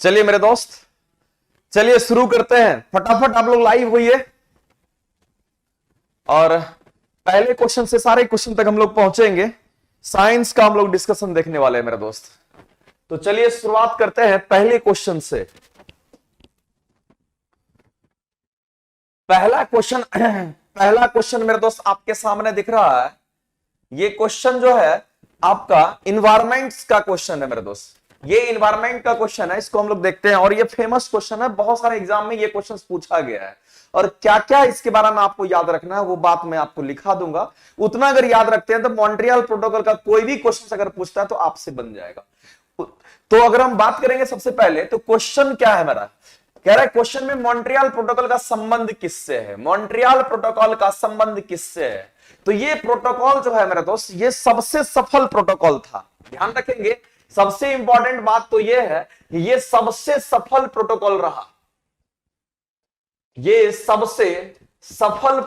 चलिए मेरे दोस्त, चलिए शुरू करते हैं। फटाफट आप लोग लाइव होइए और पहले क्वेश्चन से सारे क्वेश्चन तक हम लोग पहुंचेंगे। साइंस का हम लोग डिस्कशन देखने वाले हैं मेरे दोस्त। तो चलिए शुरुआत करते हैं पहले क्वेश्चन से। पहला क्वेश्चन पहला क्वेश्चन मेरे दोस्त आपके सामने दिख रहा है। ये क्वेश्चन जो है आपका इन्वायरमेंट्स का क्वेश्चन है मेरे दोस्त। ये इन्वायरमेंट का क्वेश्चन है, इसको हम लोग देखते हैं। और ये फेमस क्वेश्चन है, बहुत सारे एग्जाम में ये क्वेश्चन पूछा गया है। और क्या क्या इसके बारे में आपको याद रखना है वो बात मैं आपको लिखा दूंगा। उतना अगर याद रखते हैं तो मॉन्ट्रियल प्रोटोकॉल का कोई भी क्वेश्चन अगर पूछता है तो आपसे बन जाएगा। तो अगर हम बात करेंगे सबसे पहले, तो क्वेश्चन क्या है मेरा, कह रहा है क्वेश्चन में मॉन्ट्रियल प्रोटोकॉल का संबंध किससे है। मॉन्ट्रियल प्रोटोकॉल का संबंध किससे है? तो ये प्रोटोकॉल जो है मेरे दोस्त, ये सबसे सफल प्रोटोकॉल था। ध्यान रखेंगे, सबसे इंपॉर्टेंट बात तो ये है कि ये सबसे सफल प्रोटोकॉल रहा। ये सबसे सफल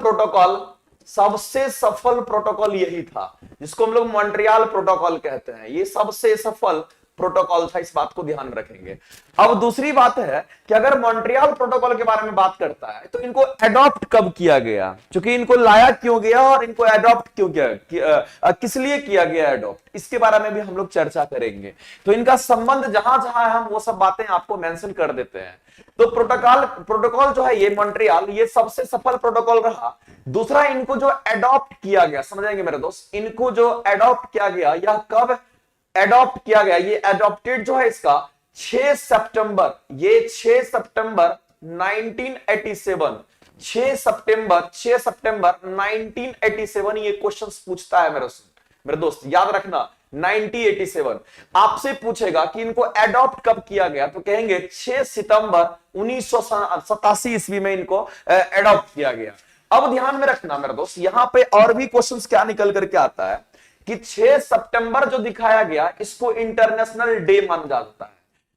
प्रोटोकॉल यही था जिसको हम लोग मॉन्ट्रियल प्रोटोकॉल कहते हैं। ये सबसे सफल प्रोटोकॉल था, इस बात को ध्यान में रखेंगे। अब दूसरी बात है कि अगर मॉन्ट्रियल प्रोटोकॉल के बारे में बात करता है तो इनको एडॉप्ट कब किया गया, क्योंकि इनको लाया क्यों गया और इनको एडॉप्ट क्यों किया, किस लिए किया गया एडॉप्ट, इसके बारे में भी हम लोग चर्चा करेंगे। तो इनका संबंध जहां जहां है हम वो सब बातें आपको मेंशन कर देते हैं। तो प्रोटोकॉल जो है ये मॉन्ट्रियल, ये सबसे सफल प्रोटोकॉल रहा। दूसरा, इनको जो एडॉप्ट किया गया, समझेंगे मेरे दोस्त, इनको जो एडॉप्ट किया गया, यह कब एडॉप्ट किया गया, ये एडॉप्टेड जो है इसका 6 सितंबर, ये 6 सितंबर 1987, 6 सितंबर 1987 ये क्वेश्चंस पूछता है मेरे दोस्त, याद रखना 1987। आपसे पूछेगा कि इनको एडॉप्ट कब किया गया, तो कहेंगे 6 सितंबर 1987 ईस्वी में इनको एडॉप्ट किया गया। अब ध्यान में रखना मेरे दोस्त, यहां पे और भी क्वेश्चंस क्या निकल करके आता है कि 6 सितंबर जो दिखाया गया इसको इंटरनेशनल डे माना जाता है।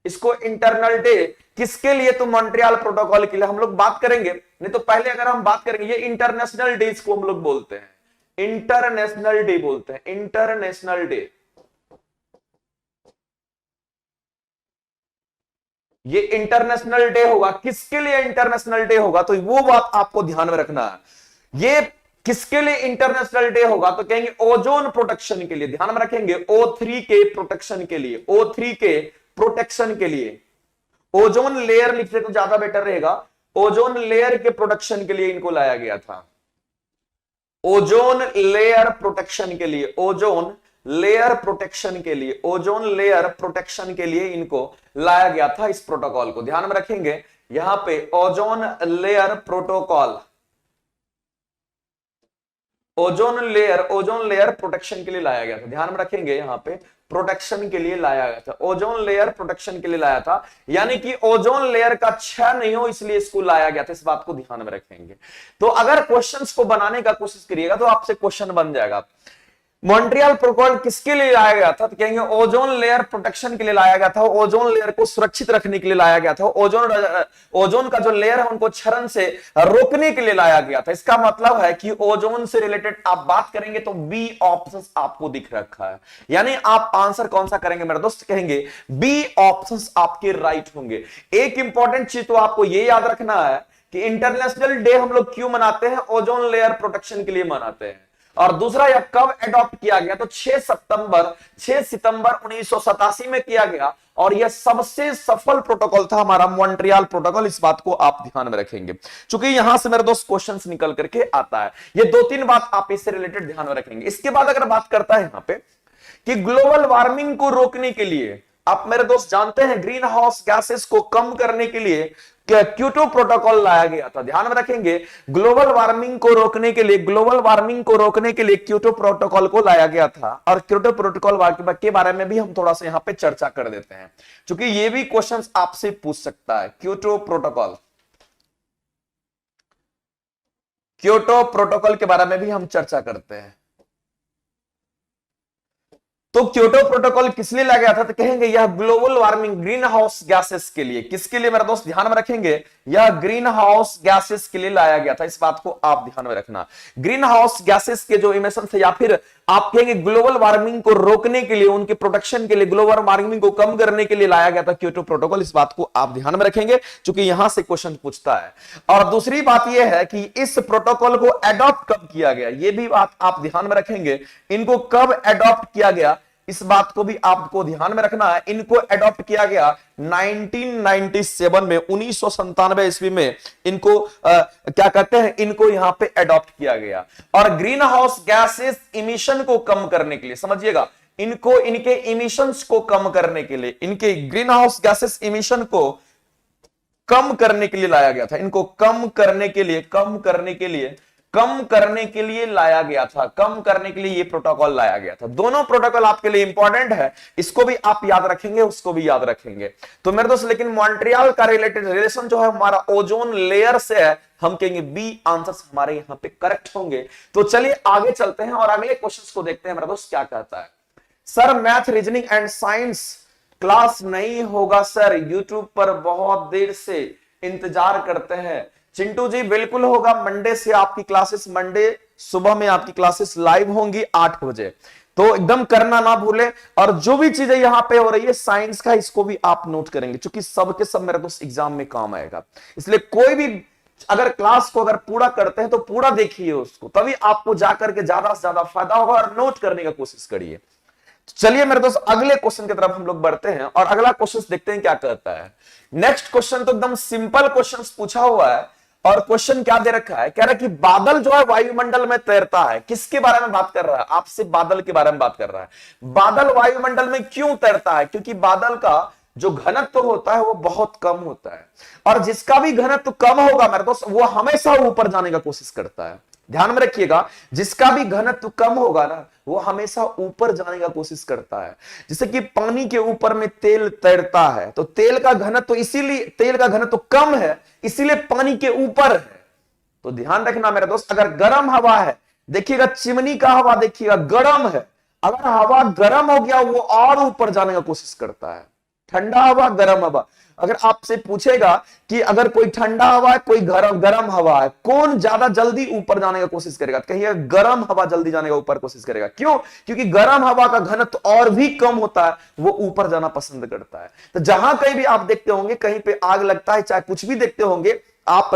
इसको इंटरनल डे किसके लिए, तो मॉन्ट्रियल प्रोटोकॉल के लिए हम लोग बात करेंगे। नहीं तो पहले अगर हम बात करेंगे, ये इंटरनेशनल डे इसको हम लोग बोलते हैं, इंटरनेशनल डे बोलते हैं, इंटरनेशनल डे। ये इंटरनेशनल डे होगा, किसके लिए इंटरनेशनल डे होगा, तो वो बात आपको ध्यान में रखना है। ये किसके लिए इंटरनेशनल डे होगा, तो कहेंगे ओजोन प्रोटेक्शन के लिए। ध्यान में रखेंगे, O3 के प्रोटेक्शन के लिए, O3 के प्रोटेक्शन के लिए। ओजोन लेयर लिखते तो ज्यादा बेटर रहेगा, ओजोन लेयर के प्रोटेक्शन के लिए इनको लाया गया था। ओजोन लेयर प्रोटेक्शन के लिए, ओजोन लेयर प्रोटेक्शन के लिए, ओजोन लेयर प्रोटेक्शन के लिए इनको लाया गया था। इस प्रोटोकॉल को ध्यान में रखेंगे, यहां पे ozone layer protocol, ozone layer protection के लिए लाया गया था। ध्यान में रखेंगे, यहां पे प्रोटेक्शन के लिए लाया गया था, ओजोन लेयर प्रोटेक्शन के लिए लाया था। यानी कि ओजोन लेयर का क्षय नहीं हो इसलिए इसको लाया गया था, इस बात को ध्यान में रखेंगे। तो अगर क्वेश्चंस को बनाने का कोशिश करिएगा तो आपसे क्वेश्चन बन जाएगा। मॉन्ट्रियल प्रोटोकॉल किसके लिए लाया गया था, तो कहेंगे ओजोन लेयर प्रोटेक्शन के लिए लाया गया था, ओजोन लेयर को सुरक्षित रखने के लिए लाया गया था, ओजोन का जो लेयर है उनको क्षरण से रोकने के लिए लाया गया था। इसका मतलब है कि ओजोन से रिलेटेड आप बात करेंगे तो बी ऑप्शन आपको दिख रखा है। यानी आप आंसर कौन सा करेंगे मेरे दोस्त, कहेंगे बी ऑप्शन आपके राइट होंगे। एक इंपॉर्टेंट चीज तो आपको यह याद रखना है कि इंटरनेशनल डे हम लोग क्यों मनाते हैं, ओजोन लेयर प्रोटेक्शन के लिए मनाते हैं। और दूसरा, यह कब एडॉप्ट किया गया, तो 6 सितंबर 1987 में किया गया। और यह सबसे सफल प्रोटोकॉल था हमारा मॉन्ट्रियल प्रोटोकॉल, इस बात को आप ध्यान में रखेंगे, क्योंकि यहां से मेरे दोस्त क्वेश्चंस निकल करके आता है। ये 2-3 बात आप इससे रिलेटेड ध्यान में रखेंगे। इसके बाद अगर बात करता है यहां पे कि ग्लोबल वार्मिंग को रोकने के लिए, आप मेरे दोस्त जानते हैं ग्रीन हाउस गैसेस को कम करने के लिए क्योटो प्रोटोकॉल लाया गया था। ध्यान में रखेंगे, ग्लोबल वार्मिंग को रोकने के लिए क्योटो प्रोटोकॉल को लाया गया था। और क्योटो प्रोटोकॉल के बारे में भी हम थोड़ा सा यहां पे चर्चा कर देते हैं, क्योंकि ये भी क्वेश्चंस आपसे पूछ सकता है। क्योटो प्रोटोकॉल के बारे में भी हम चर्चा करते हैं। तो क्योटो प्रोटोकॉल किस लिए लाया गया था, तो कहेंगे यह global warming green house gases के लिए, किसके लिए मेरा दोस्त ध्यान में रखेंगे, यह ग्रीन हाउस गैसेस के लिए लाया गया था। इस बात को आप ध्यान में रखना। ग्रीन हाउस गैसेस के जो इमिशन थे, या फिर आप कहेंगे ग्लोबल वार्मिंग को रोकने के लिए, उनके प्रोटेक्शन के लिए, ग्लोबल वार्मिंग को कम करने के लिए लाया गया था क्योटो प्रोटोकॉल। इस बात को आप ध्यान में रखेंगे क्योंकि यहां से क्वेश्चन पूछता है। और दूसरी बात यह है कि इस प्रोटोकॉल को एडॉप्ट कब किया गया, यह भी बात आप ध्यान में रखेंगे। इनको कब एडॉप्ट किया गया, इस बात को भी आपको ध्यान में रखना है। इनको एडॉप्ट किया गया 1997 में, 1997 ईस्वी में इनको क्या कहते हैं, इनको यहां पे एडॉप्ट किया गया। और ग्रीन हाउस गैसेस इमिशन को कम करने के लिए, समझिएगा, इनको इनके इमिशंस को कम करने के लिए, इनके ग्रीन हाउस गैसेस इमिशन को कम करने के लिए लाया गया था। इनको कम करने के लिए लाया गया था, कम करने के लिए ये प्रोटोकॉल लाया गया था। दोनों प्रोटोकॉल आपके लिए इंपॉर्टेंट है, इसको भी आप याद रखेंगे, उसको भी याद रखेंगे। तो मेरे दोस्त, लेकिन मॉन्ट्रियल का रिलेटेड रिलेशन जो है हमारा ओजोन लेयर से है, हम कहेंगे बी आंसर्स हमारे यहां पे करेक्ट होंगे। तो चलिए आगे चलते हैं और अगले क्वेश्चन को देखते हैं मेरा दोस्त क्या कहता है। Sir math, reasoning and science class नहीं होगा सर, यूट्यूब पर बहुत देर से इंतजार करते हैं। चिंटू जी बिल्कुल होगा, मंडे से आपकी क्लासेस, मंडे सुबह में आपकी क्लासेस लाइव होंगी 8 बजे, तो एकदम करना ना भूले। और जो भी चीजें यहां पे हो रही है साइंस का, इसको भी आप नोट करेंगे क्योंकि सबके सब मेरे दोस्त एग्जाम में काम आएगा। इसलिए कोई भी अगर क्लास को अगर पूरा करते हैं तो पूरा देखिए उसको, तभी आपको जाकर के ज्यादा से ज्यादा फायदा होगा, और नोट करने का कोशिश करिए। चलिए मेरे दोस्त अगले क्वेश्चन की तरफ हम लोग बढ़ते हैं और अगला क्वेश्चन देखते हैं क्या कहता है। नेक्स्ट क्वेश्चन तो एकदम सिंपल क्वेश्चन पूछा हुआ है, और क्वेश्चन क्या दे रखा है, कह रहा है कि बादल जो है वायुमंडल में तैरता है। किसके बारे में बात कर रहा है, आपसे बादल के बारे में बात कर रहा है। बादल वायुमंडल में क्यों तैरता है, क्योंकि बादल का जो घनत्व होता है वो बहुत कम होता है, और जिसका भी घनत्व कम होगा मेरे दोस्त, वो हमेशा ऊपर जाने का कोशिश करता है। ध्यान में रखिएगा, जिसका भी घनत्व कम होगा ना, वो हमेशा ऊपर जाने का कोशिश करता है। जैसे कि पानी के ऊपर में तेल तैरता है, तो तेल का घनत्व, इसीलिए तेल का घनत्व कम है, इसीलिए पानी के ऊपर है। तो ध्यान रखना मेरे दोस्त, अगर गर्म हवा है, देखिएगा चिमनी का हवा देखिएगा गर्म है, अगर हवा गर्म हो गया वो और ऊपर जाने का कोशिश करता है। ठंडा हवा, गर्म हवा, अगर आपसे पूछेगा कि अगर कोई ठंडा हवा है, कोई गर्म हवा है, कौन ज्यादा जल्दी ऊपर जाने का कोशिश करेगा, कहिए गर्म हवा जल्दी जाने का ऊपर कोशिश करेगा। क्यों, क्योंकि गर्म हवा का घनत्व और भी कम होता है, वो ऊपर जाना पसंद करता है। तो जहां कहीं भी आप देखते होंगे, कहीं पे आग लगता है, चाहे कुछ भी देखते होंगे आप,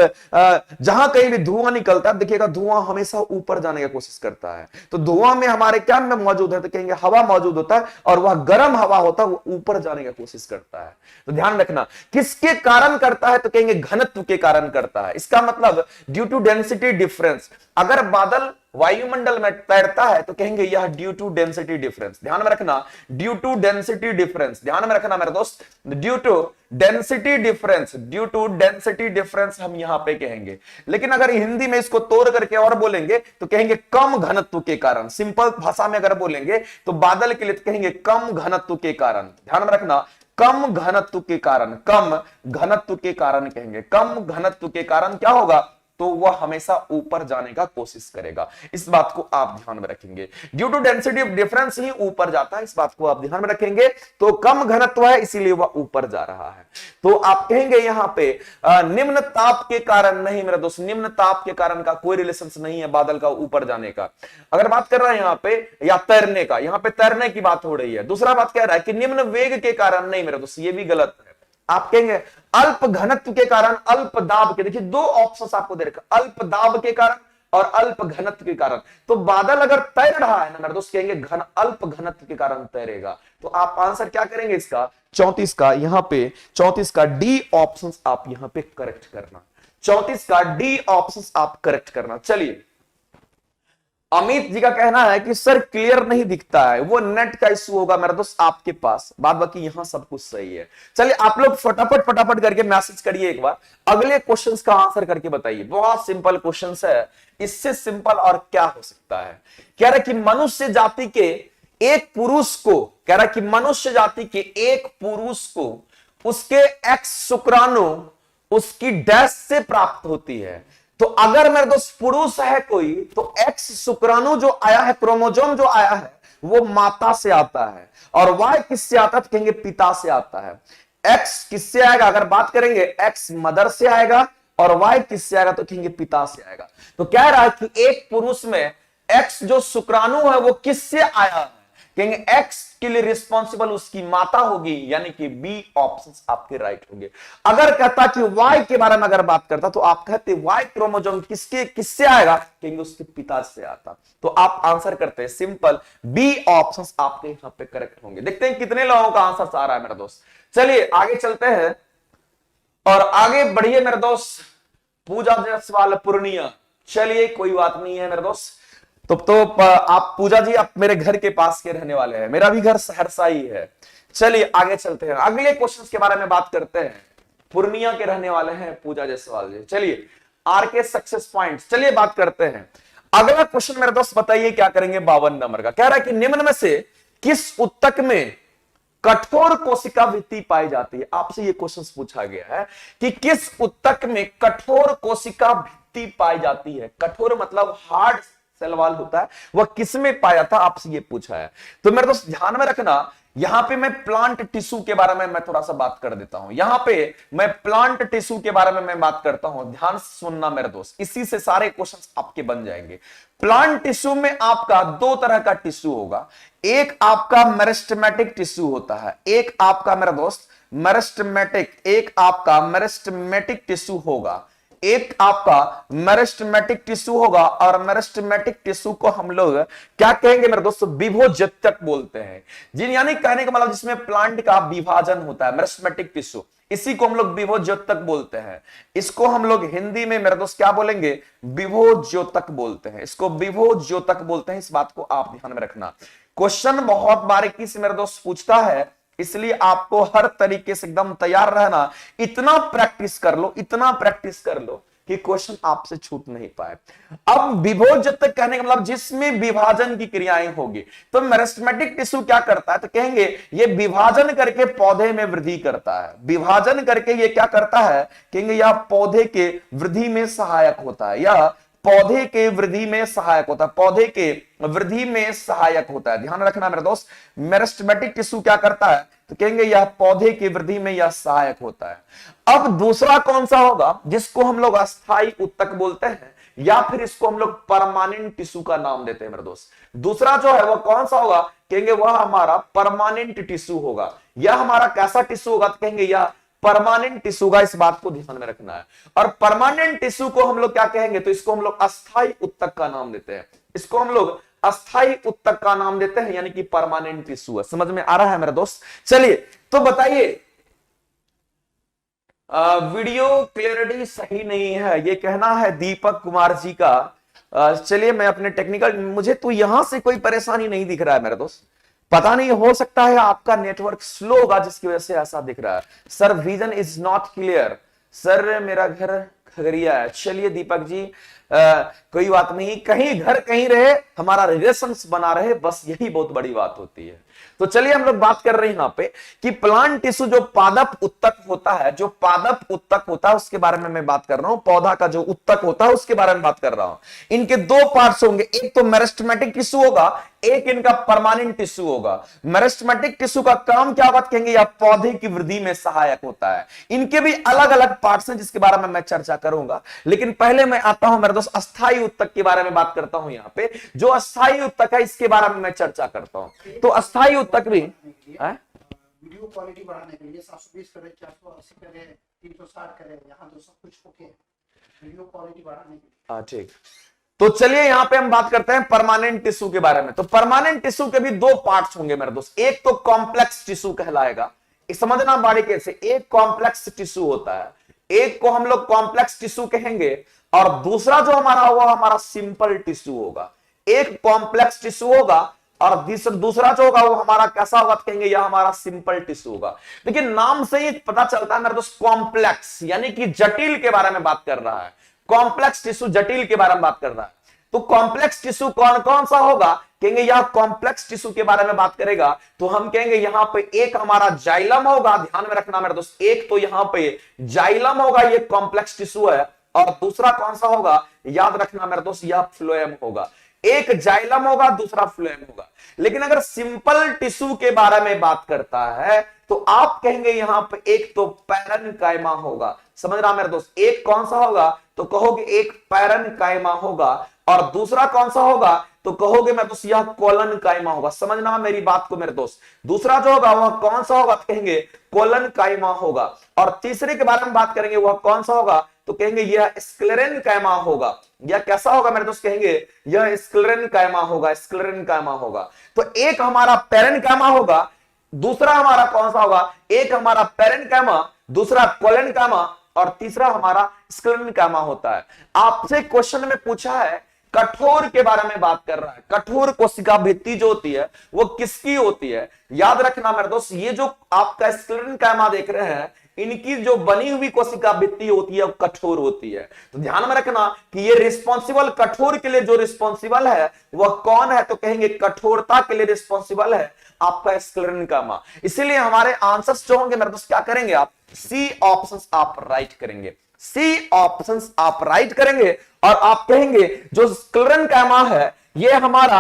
जहां कहीं भी धुआं निकलता है, देखिएगा धुआं हमेशा ऊपर जाने की कोशिश करता है। तो धुआं में हमारे क्या में मौजूद है, तो कहेंगे हवा मौजूद होता है, और वह गर्म हवा होता है, वो ऊपर जाने की कोशिश करता है। तो ध्यान रखना, किसके कारण करता है, तो कहेंगे घनत्व के कारण करता है। इसका मतलब ड्यू टू डेंसिटी डिफरेंस। अगर बादल वायुमंडल में तैरता है तो कहेंगे यह ड्यू टू डेंसिटी डिफरेंस। ध्यान में रखना, ड्यू टू डेंसिटी डिफरेंस, ध्यान में रखना मेरे दोस्त, due to density difference, due to density difference हम यहां पे कहेंगे। लेकिन अगर हिंदी में इसको तोड़ करके और बोलेंगे तो कहेंगे कम घनत्व के कारण। सिंपल भाषा में अगर बोलेंगे तो बादल के लिए तो कहेंगे कम घनत्व के कारण। ध्यान में रखना, कम घनत्व के कारण, कम घनत्व के कारण कहेंगे, कम घनत्व के कारण क्या होगा, तो वह हमेशा ऊपर जाने का कोशिश करेगा। इस बात को आप ध्यान में रखेंगे, due to density of difference ही ऊपर जाता है, इस बात को आप ध्यान में रखेंगे। तो कम घनत्व है इसीलिए वह ऊपर जा रहा है। तो आप कहेंगे यहां पे निम्न ताप के कारण, नहीं मेरे दोस्त, निम्न ताप के कारण का कोई रिलेशन नहीं है बादल का ऊपर जाने का। अगर बात कर रहे हैं यहां पे या तैरने का, यहां पे तैरने की बात हो रही है। दूसरा बात कह रहा है कि निम्न वेग के कारण, नहीं मेरे दोस्त, ये भी गलत है। आप कहेंगे अल्प घनत्व के कारण, अल्प दाब के, देखिए दो ऑप्शंस आपको दे रखा, अल्प दाब के कारण और अल्प घनत्व के कारण। तो बादल अगर तैर रहा है ना मेरे दोस्त, कहेंगे अल्प घनत्व के कारण तैरेगा। तो आप आंसर क्या करेंगे इसका, 34 का, यहां पे 34 का डी ऑप्शन आप यहां पे करेक्ट करना, 34 का डी ऑप्शन आप करेक्ट करना। चलिए अमित जी का कहना है कि सर क्लियर नहीं दिखता है, वो नेट का इश्यू होगा मेरा दोस्त आपके पास, बाद बाकी यहां सब कुछ सही है। चलिए आप लोग फटाफट फटाफट करके मैसेज करिए, एक बार अगले क्वेश्चंस का आंसर करके बताइए। बहुत सिंपल क्वेश्चंस है, इससे सिंपल और क्या हो सकता है। कह रहा है कि मनुष्य जाति के एक पुरुष को, कह रहा है कि मनुष्य जाति के एक पुरुष को उसके एक्स शुक्राणु उसकी डैश से प्राप्त होती है। तो अगर मेरे दोस्त पुरुष है कोई, तो एक्स शुक्राणु जो आया है, क्रोमोजोम जो आया है, वो माता से आता है, और वाई किससे आता है, तो कहेंगे पिता से आता है। एक्स किससे आएगा, अगर बात करेंगे एक्स मदर से आएगा, और वाई किससे आएगा, तो कहेंगे पिता से आएगा। तो कह रहा है कि एक पुरुष में एक्स जो शुक्राणु है वो किससे आया है, कहेंगे एक्स के लिए रिस्पॉन्सिबल उसकी माता होगी, यानी कि बी ऑप्शन आपके राइट होंगे। अगर कहता कि वाई के बारे में अगर बात करता, तो आप कहते वाई क्रोमोसोम किससे आएगा, कहेंगे उसके पिता से आता। तो आप आंसर करते हैं सिंपल, बी ऑप्शन आपके यहां पे करेक्ट होंगे। देखते हैं कितने लोगों का आंसर आ रहा है मेरे दोस्त। चलिए आगे चलते हैं और आगे बढ़िए मेरे दोस्त। पूजा जायसवाल पूर्णिया, चलिए कोई बात नहीं है मेरे दोस्त। तो आप पूजा जी आप मेरे घर के पास के रहने वाले हैं, मेरा भी घर सहरसा ही है। चलिए आगे चलते हैं, अगले क्वेश्चन के बारे में बात करते हैं। पूर्णिया के रहने वाले हैं पूजा जायसवाल जी। चलिए आर के सक्सेस पॉइंट्स, चलिए बात करते हैं। अगला क्वेश्चन मेरे दोस्त बताइए क्या करेंगे, 52 नंबर का। कह रहा है कि निम्न में से किस उत्तक में कठोर कोशिका भित्ति पाई जाती है। आपसे ये क्वेश्चन पूछा गया है कि किस उत्तक में कठोर कोशिका भित्ति पाई जाती है। कठोर मतलब हार्ड सेल वॉल होता है, वह किसमें पाया था, आपसे ये पूछा है। तो मेरे दोस्त ध्यान में रखना, यहां पे मैं प्लांट टिश्यू के बारे में मैं थोड़ा सा बात कर देता हूं। यहां पे मैं प्लांट टिश्यू के बारे में मैं बात करता हूं, ध्यान से सुनना मेरे दोस्त, इसी से सारे क्वेश्चंस आपके बन जाएंगे। प्लांट टिश्यू में आपका दो तरह का टिश्यू होगा, एक आपका मेरिस्टेमेटिक टिश्यू होता है, एक आपका मेरा दोस्त मेरिस्टेमेटिक टिश्यू होगा, एक आपका मेरिस्टेमेटिक टिश्यू होगा। और मेरिस्टेमेटिक टिश्यू को हम लोग क्या कहेंगे मेरे दोस्तों, विभोज्योतक बोलते हैं। जिन यानी कहने का मतलब जिसमें प्लांट का विभाजन होता है, मेरिस्टेमेटिक टिश्यू, इसी को हम लोग विभोज्योतक बोलते हैं। इसको हम लोग हिंदी में मेरे दोस्त क्या बोलेंगे, विभोज्योतक बोलते हैं, इसको विभोज्योतक बोलते हैं। इस बात को आप ध्यान में रखना। क्वेश्चन बहुत बारीकी से मेरे दोस्त पूछता है, इसलिए आपको हर तरीके से एकदम तैयार रहना। इतना प्रैक्टिस कर लो, इतना प्रैक्टिस कर लो कि क्वेश्चन आपसे छूट नहीं पाए। अब विभोज्योतक कहने का मतलब जिसमें विभाजन की क्रियाएं होगी। तो मेरिस्टेमेटिक टिश्यू क्या करता है, तो कहेंगे ये विभाजन करके पौधे में वृद्धि करता है। विभाजन करके ये क्या करता है, कहेंगे यह पौधे के वृद्धि में सहायक होता है, या पौधे के वृद्धि में सहायक होता है, पौधे के वृद्धि में सहायक होता है। ध्यान रखना मेरे दोस्त, मेरिस्टेमेटिक टिश्यू क्या करता है, तो कहेंगे यह पौधे की वृद्धि में यह सहायक होता है। अब दूसरा कौन सा होगा, जिसको हम लोग अस्थायी उत्तक बोलते हैं, या फिर इसको हम लोग परमानेंट टिश्यू का नाम देते हैं मेरे दोस्त। दूसरा जो है वह कौन सा होगा, कहेंगे वह हमारा परमानेंट टिश्यू होगा। यह हमारा कैसा टिश्यू होगा, तो कहेंगे यह परमानेंट टिश्यू का। इस बात को ध्यान में रखना है। और परमानेंट टिश्यू को हम लोग क्या कहेंगे, तो इसको हम लोग अस्थायी उत्तक का नाम देते हैं। इसको हम लोग अस्थायी उत्तक का नाम देते हैं, यानी कि परमानेंट टिश्यू है। समझ में आ रहा है मेरे दोस्त। चलिए तो बताइए, वीडियो क्लियरिटी सही नहीं है, ये कहना है दीपक कुमार जी का। चलिए मैं अपने टेक्निकल, मुझे तो यहां से कोई परेशानी नहीं दिख रहा है मेरे दोस्त, पता नहीं, हो सकता है आपका नेटवर्क स्लो होगा जिसकी वजह से ऐसा दिख रहा है। Sir vision is not clear, sir मेरा घर खगड़िया है। चलिए दीपक जी कोई बात नहीं, कहीं घर कहीं रहे, हमारा रिलेशंस बना रहे, बस यही बहुत बड़ी बात होती है। तो चलिए हम लोग बात कर रहे हैं यहां पे कि प्लांट टिश्यू जो पादप उत्तक होता है, जो पादप उत्तक होता है उसके बारे में मैं बात कर रहा हूं। पौधा का जो उत्तक होता है उसके बारे में बात कर रहा हूं। इनके दो पार्ट्स होंगे, एक तो मेरिस्टेमेटिक टिश्यू होगा, एक इनका परमानेंट टिश्यू होगा। मेरिस्टेमेटिक टिश्यू का काम क्या बात कहेंगे, या पौधे की वृद्धि में सहायक होता है। इनके भी अलग अलग पार्ट्स हैं जिसके बारे में मैं चर्चा करूंगा, लेकिन पहले मैं आता हूं मेरे दोस्त अस्थायी उत्तक के बारे में बात करता हूं। यहां पे जो अस्थायी उत्तक है इसके बारे में मैं चर्चा करता हूं। तो अस्थायी उत्तक भी वीडियो क्वालिटी बढ़ाने के लिए 720 करे, 480 करे, 360 करे, यहाँ तो सब कुछ ओके है वीडियो क्वालिटी बढ़ाने के लिए। ठीक, तो चलिए यहां पे हम बात करते हैं परमानेंट टिश्यू के बारे में। तो परमानेंट टिश्यू के भी दो पार्ट्स होंगे मेरे दोस्त, एक तो कॉम्प्लेक्स टिश्यू कहलाएगा, समझना बारीकी से। एक कॉम्प्लेक्स टिश्यू होता है, एक को हम लोग कॉम्प्लेक्स टिश्यू कहेंगे, और दूसरा जो हमारा होगा हमारा सिंपल टिश्यू होगा। एक कॉम्प्लेक्स टिश्यू होगा और दूसरा जो होगा वो हमारा कैसा होगा, कहेंगे यह हमारा सिंपल टिश्यू होगा। लेकिन नाम से ही पता चलता है मेरे दोस्त, कॉम्प्लेक्स यानी कि जटिल के बारे में बात कर रहा है। कॉम्प्लेक्स टिश्यू जटिल के बारे में बात कर रहा है। तो कॉम्प्लेक्स टिश्यू कौन कौन सा होगा, कहेंगे यह कॉम्प्लेक्स टिश्यू के बारे में बात करेगा तो हम कहेंगे यहां पे एक हमारा जाइलम होगा। ध्यान में रखना मेरे दोस्त, एक तो यहां पे जाइलम होगा, ये कॉम्प्लेक्स टिश्यू है, और दूसरा कौन सा होगा, याद रखना मेरे दोस्त, यह फ्लोएम होगा। एक जाइलम होगा, दूसरा फ्लोएम होगा। लेकिन अगर सिंपल टिश्यू के बारे में बात करता है तो आप कहेंगे यहां पे एक तो पैरेन्काइमा होगा। समझ रहा मेरे दोस्त, एक कौन सा होगा तो कहोगे एक पैरेन्काइमा होगा, और दूसरा कौन सा होगा तो कहोगे मेरे दोस्त यह कोलनकाइमा होगा। समझना मेरी बात को मेरे दोस्त, दूसरा जो होगा वह कौन सा होगा तो कहेंगे कोलनकाइमा होगा, और तीसरे के बारे में बात करेंगे वह कौन सा होगा तो कहेंगे यह स्क्लेरेनकाइमा होगा। यह कैसा होगा मेरे दोस्त, कहेंगे यह स्क्लेरेनकाइमा होगा, स्क्लेरेनकाइमा होगा। तो एक हमारा पैरेन्काइमा होगा, दूसरा हमारा कौन सा होगा, एक हमारा पैरेन्काइमा, दूसरा कोलनकाइमा, और तीसरा हमारा स्क्लेरेनकाइमा होता है। आपसे क्वेश्चन में पूछा है कठोर के बारे में बात कर रहा है, कठोर कोशिका भित्ति जो होती है वो किसकी होती है। याद रखना मेरे दोस्त, ये जो आपका स्क्लेरेनकाइमा देख रहे हैं इनकी जो बनी हुई कोशिका भित्ति होती है वो कठोर होती है। तो ध्यान में रखना कि ये रिस्पॉन्सिबल, कठोर के लिए जो रिस्पॉन्सिबल है वह कौन है तो कहेंगे कठोरता के लिए रिस्पॉन्सिबल है आपका स्क्लेरेनकाइमा। इसीलिए हमारे आंसर्स जो होंगे मेरे दोस्त क्या करेंगे, आप सी ऑप्शंस आप राइट करेंगे, सी ऑप्शंस आप राइट करेंगे, और आप कहेंगे जो स्क्लेरेनकाइमा है ये हमारा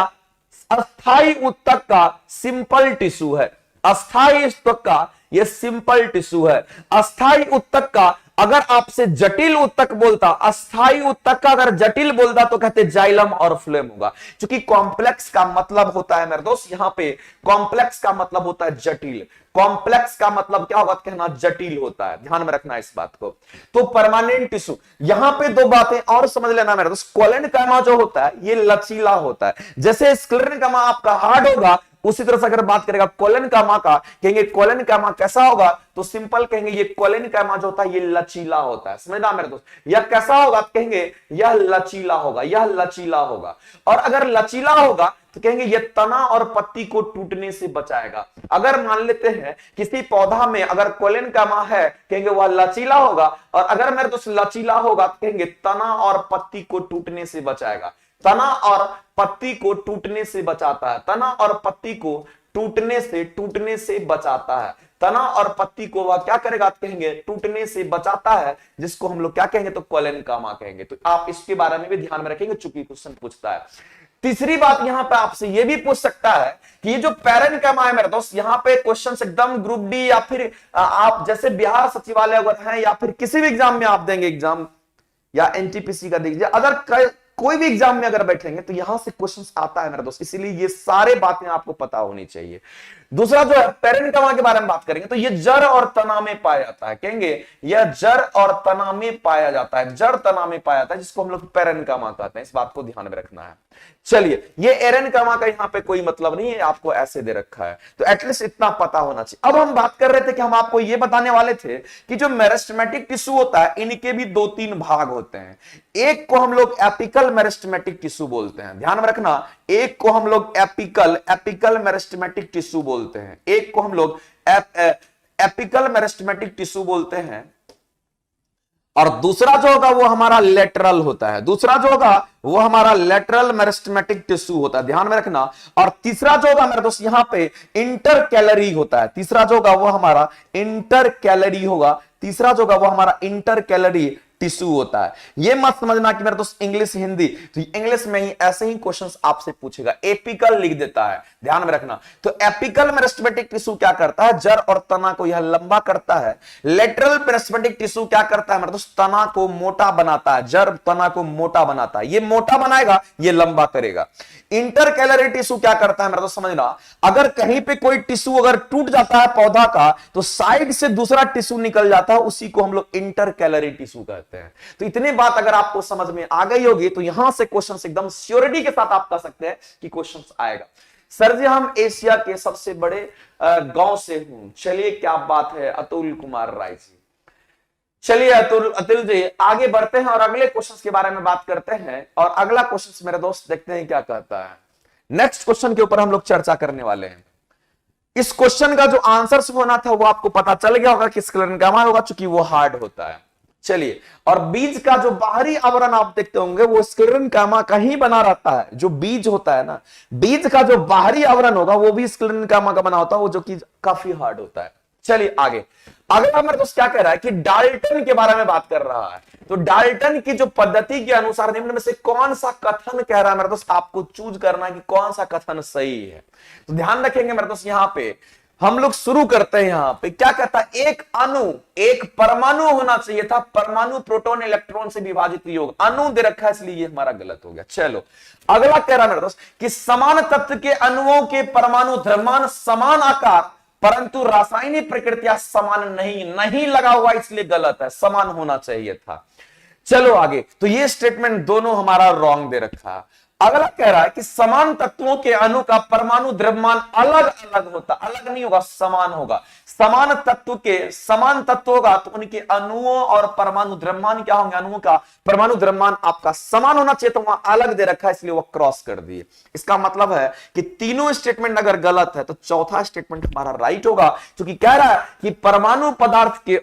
अस्थाई ऊतक का सिंपल टिश्यू है। अस्थाई ऊतक का ये सिंपल टिश्यू है। अस्थाई ऊतक का अगर आपसे जटिल ऊतक बोलता, अस्थाई ऊतक का अगर जटिल बोलता तो कहते जाइलम और फ्लोएम होगा। क्योंकि कॉम्प्लेक्स का मतलब होता है मेरे दोस्त, यहां पे कॉम्प्लेक्स का मतलब होता है जटिल, कॉम्प्लेक्स का मतलब क्या होगा कहना जटिल होता है। ध्यान में रखना इस बात को। तो परमानेंट टिश्यू, यहां पे दो बातें और समझ लेना मेरे दोस्त, कोलनकाइमा जो होता है ये लचीला होता है। जैसे स्क्लेरेनकाइमा आपका हार्ड होगा उसी तरह से अगर बात करेगा कोलनकाइमा का, कहेंगे कोलनकाइमा कैसा होगा तो सिंपल कहेंगे ये कोलनकाइमा जो होता है ये लचीला होता है। समझना मेरे दोस्त, यह कैसा होगा कहेंगे यह लचीला होगा, यह लचीला होगा। और अगर लचीला होगा तो कहेंगे यह तना और पत्ती को टूटने से बचाएगा। अगर मान लेते हैं किसी पौधा में अगर कोलनकाइमा है कहेंगे वह लचीला होगा, और अगर मेरे दोस्त लचीला होगा तो कहेंगे तना और पत्ती को टूटने से बचाएगा। तना और पत्ती को टूटने से बचाता है, तना और पत्ती को टूटने से बचाता है। तना और पत्ती को वह क्या करेगा कहेंगे टूटने से बचाता है, जिसको हम लोग क्या कहेंगे तो कोलनकाइमा कहेंगे। तो आप इसके बारे में भी ध्यान में रखेंगे चूंकि क्वेश्चन पूछता है। तीसरी बात यहां पे आपसे यह भी पूछ सकता है कि ये जो पैरेन्काइमा है मेरे दोस्त, यहां पे क्वेश्चंस एकदम ग्रुप डी या फिर आप जैसे बिहार सचिवालय अगर हैं या फिर किसी भी एग्जाम में आप देंगे एग्जाम या एनटीपीसी का दीजिए, अगर कोई भी एग्जाम में अगर बैठेंगे तो यहां से क्वेश्चंस आता है मेरे दोस्त, इसीलिए ये सारे बातें आपको पता होनी चाहिए। दूसरा जो है पैरेन्काइमा के बारे में बात करेंगे तो ये जड़ और तना में पाया जाता है, कहेंगे यह जड़ और तना में पाया जाता है, जड़ तना में पाया जाता है, जिसको हम लोग पैरेन्काइमा कहते हैं। इस बात को ध्यान में रखना है। चलिए, ये एरेन्काइमा का यहां पे कोई मतलब नहीं है, आपको ऐसे दे रखा है तो एटलीस्ट इतना पता होना चाहिए। अब हम बात कर रहे थे कि हम आपको ये बताने वाले थे कि जो मेरिस्टेमेटिक टिश्यू होता है इनके भी 2-3 भाग होते हैं। एक को हम लोग एपिकल मेरिस्टेमेटिक टिश्यू बोलते हैं, ध्यान में रखना, एक को हम लोग एपिकल मेरिस्टेमेटिक टिश्यू बोलते हैं, एक को हम लोग एपिकल मेरिस्टेमेटिक टिश्यू बोलते हैं, और दूसरा जो होगा वो हमारा लेटरल होता है, दूसरा जो होगा वो हमारा लेटरल मेरिस्टेमेटिक टिश्यू होता है, ध्यान में रखना। और तीसरा जो होगा मेरे दोस्त यहां पे इंटरकैलरी होता है, तीसरा जो होगा वो हमारा इंटरकैलरी होगा, तीसरा जो होगा वो हमारा इंटरकैलरी टिश्यू होता है। ये मत समझना कि मेरे दोस्त इंग्लिश हिंदी, तो इंग्लिश में ही ऐसे ही क्वेश्चंस आपसे पूछेगा, एपिकल लिख देता है, ध्यान में रखना। तो एपिकल मेरिस्टेमेटिक टिश्यू क्या करता है, जड़ और तना को यह लंबा करता है। लेटरल मेरिस्टेमेटिक टिश्यू क्या करता है मेरे दोस्त, तना को मोटा बनाता है, जड़ तना को मोटा बनाता है, ये मोटा बनाएगा ये लंबा करेगा। इंटरकैलरी टिश्यू क्या करता है मेरे दोस्त समझना, अगर कहीं पे कोई टिश्यू अगर टूट जाता है पौधा का तो साइड से दूसरा टिश्यू निकल जाता है, उसी को हम लोग इंटरकैलरी टिश्यू कहते हैं। तो इतनी बात अगर आपको समझ में आ गई होगी तो यहां से क्वेश्चन एकदम श्योरिटी के साथ आप कह सकते हैं कि क्वेश्चन आएगा। सर जी हम एशिया के सबसे बड़े गांव से हूं, चलिए क्या बात है अतुल कुमार राय जी। चलिए अतुल जी आगे बढ़ते हैं और अगले क्वेश्चन के बारे में बात करते हैं, और अगला क्वेश्चन मेरे दोस्त देखते हैं क्या कहता है। नेक्स्ट क्वेश्चन के ऊपर हम लोग चर्चा करने वाले हैं। इस क्वेश्चन का जो आंसर होना था वो आपको पता चल गया होगा कि स्क्लेरेनकाइमा होगा, चूंकि वो हार्ड होता है। चलिए, और बीज का जो बाहरी आवरण आप देखते होंगे वो स्क्लेरेनकाइमा का ही बना रहता है। जो बीज होता है ना, बीज का जो बाहरी आवरण होगा वो भी स्क्लेरेनकाइमा का बना होता है, वो जो कि काफी हार्ड होता है। चलिए आगे, अगला मेरे दोस्त क्या कह रहा है कि डाल्टन के बारे में बात कर रहा है। तो डाल्टन की जो पद्धति के अनुसार निम्न में से कौन सा कथन कह रहा है मेरे दोस्त, आपको चूज करना है कि कौन सा कथन सही है। तो ध्यान रखेंगे मेरे दोस्त, यहां पे हम लोग शुरू करते हैं। यहां पे क्या कहता है, एक अणु एक परमाणु होना चाहिए था, परमाणु प्रोटॉन इलेक्ट्रॉन से विभाजित योग, अणु दे रखा है इसलिए ये हमारा गलत हो गया। चलो अगला कह रहा है मेरे दोस्त कि समान तत्व के अणुओं के परमाणु द्रव्यमान समान आकार परंतु रासायनिक प्रकृतियां समान नहीं लगा हुआ इसलिए गलत है, समान होना चाहिए था। चलो आगे, तो ये स्टेटमेंट दोनों हमारा रॉन्ग दे रखा है। अगला कह रहा है कि समान तत्वों के अणु का परमाणु द्रव्यमान अलग अलग होता, अलग नहीं होगा, समान होगा। समान तत्व के समान तत्व होगा तो उनके अणुओं और परमाणु द्रव्यमान क्या होंगे, अणुओं का परमाणु द्रव्यमान आपका समान होना चाहिए, तो वहां अलग दे रखा है इसलिए वो क्रॉस कर दिए। इसका मतलब है कि तीनों स्टेटमेंट अगर गलत है तो चौथा स्टेटमेंट हमारा राइट होगा, क्योंकि कह रहा है कि परमाणु पदार्थ के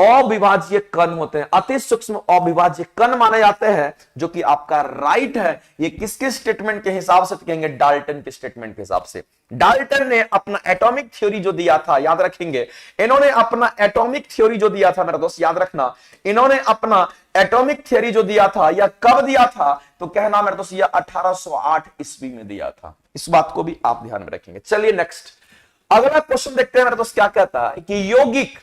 अविभाज्य कण होते हैं, अति सूक्ष्म अविभाज्य कण माने जाते हैं, जो कि आपका राइट है। ये किसके स्टेटमेंट के हिसाब से, तो कहेंगे डाल्टन के स्टेटमेंट के हिसाब से। डाल्टन ने अपना एटॉमिक थ्योरी जो दिया था, याद रखेंगे, इन्होंने अपना एटॉमिक थ्योरी जो दिया था मेरे दोस्त, याद रखना, इन्होंने अपना एटॉमिक थ्योरी जो दिया था या कब दिया था, तो कहना मेरे दोस्त, यह 1808 ईस्वी में दिया था। इस बात को भी आप ध्यान में रखेंगे। चलिए नेक्स्ट अगला क्वेश्चन देखते हैं मेरे दोस्त, क्या कहता है कि यौगिक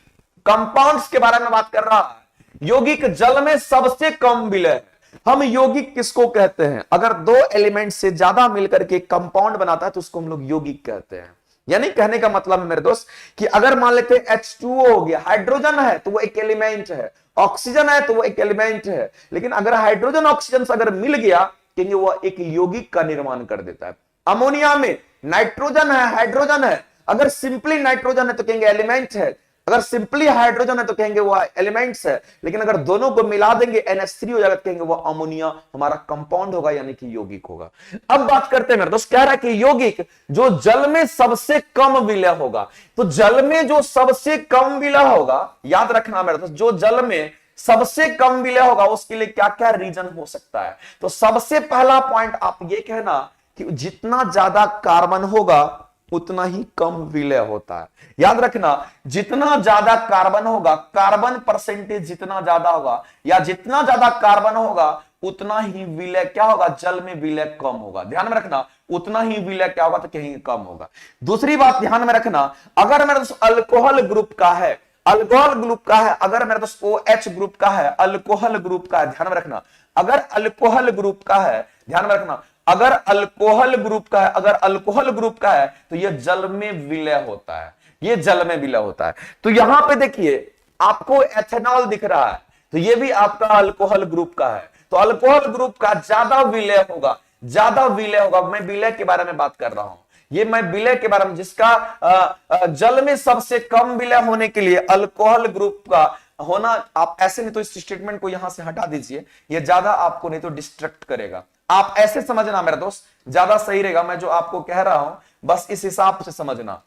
कंपाउंड्स के बारे में बात कर रहा है। यौगिक जल में सबसे कम विलय। हम यौगिक किसको कहते हैं, अगर दो एलिमेंट से ज्यादा मिलकर के कंपाउंड बनाता है तो उसको हम लोग यौगिक कहते हैं। यानी कहने का मतलब है मेरे दोस्त कि अगर मान लेते हैं H2O हो गया, हाइड्रोजन है तो वो एक एलिमेंट है, ऑक्सीजन है तो वो एक एलिमेंट है, लेकिन अगर हाइड्रोजन ऑक्सीजन से अगर मिल गया कहेंगे वो एक यौगिक का निर्माण कर देता है। अमोनिया में नाइट्रोजन है, हाइड्रोजन है, अगर सिंपली नाइट्रोजन है तो कहेंगे एलिमेंट है, अगर सिंपली हाइड्रोजन है तो कहेंगे वो एलिमेंट्स है, लेकिन अगर दोनों को मिला देंगे NH3 हो जाएगा तो कहेंगे वो अमोनिया हमारा कंपाउंड होगा, यानी कि यौगिक होगा। अब बात करते हैं मेरे दोस्त, कह रहा है कि यौगिक जो जल में सबसे कम विलय होगा, तो जल में जो सबसे कम विलय होगा, याद रखना मेरे दोस्त, जो जल में सबसे कम विलय होगा उसके लिए क्या क्या रीजन हो सकता है। तो सबसे पहला पॉइंट आप ये कहना कि जितना ज्यादा कार्बन होगा उतना ही कम विलय होता है। याद रखना, जितना ज्यादा कार्बन होगा, कार्बन परसेंटेज जितना ज्यादा होगा या जितना ज्यादा कार्बन होगा उतना ही विलय क्या होगा, जल में विलय कम होगा। ध्यान में रखना, उतना ही विलय क्या होगा, तो कहीं कम होगा। दूसरी बात ध्यान में रखना, अगर मेरे दोस्त अल्कोहल ग्रुप का है, अल्कोहल ग्रुप का है, अगर मेरे दोस्त OH ग्रुप का है, अल्कोहल ग्रुप का है, ध्यान में रखना, अगर अल्कोहल ग्रुप का है, ध्यान में रखना, अगर अल्कोहल ग्रुप का है, अगर अल्कोहल ग्रुप का है तो यह जल में विलय होता है, यह जल में विलय होता है। तो यहां पे देखिए आपको एथेनॉल दिख रहा है, तो यह भी आपका अल्कोहल ग्रुप का है, तो अल्कोहल ग्रुप का ज्यादा विलय होगा, ज्यादा विलय होगा। मैं विलय के बारे में बात कर रहा हूं, ये मैं विलय के बारे में, जिसका जल में सबसे कम विलय होने के लिए अल्कोहल ग्रुप का होना। आप ऐसे नहीं तो इस स्टेटमेंट को यहां से हटा दीजिए, ये ज्यादा आपको नहीं तो डिस्ट्रैक्ट करेगा। आप ऐसे समझना मेरे दोस्त, ज्यादा सही रहेगा। मैं जो आपको कह रहा हूं बस इस हिसाब से समझना,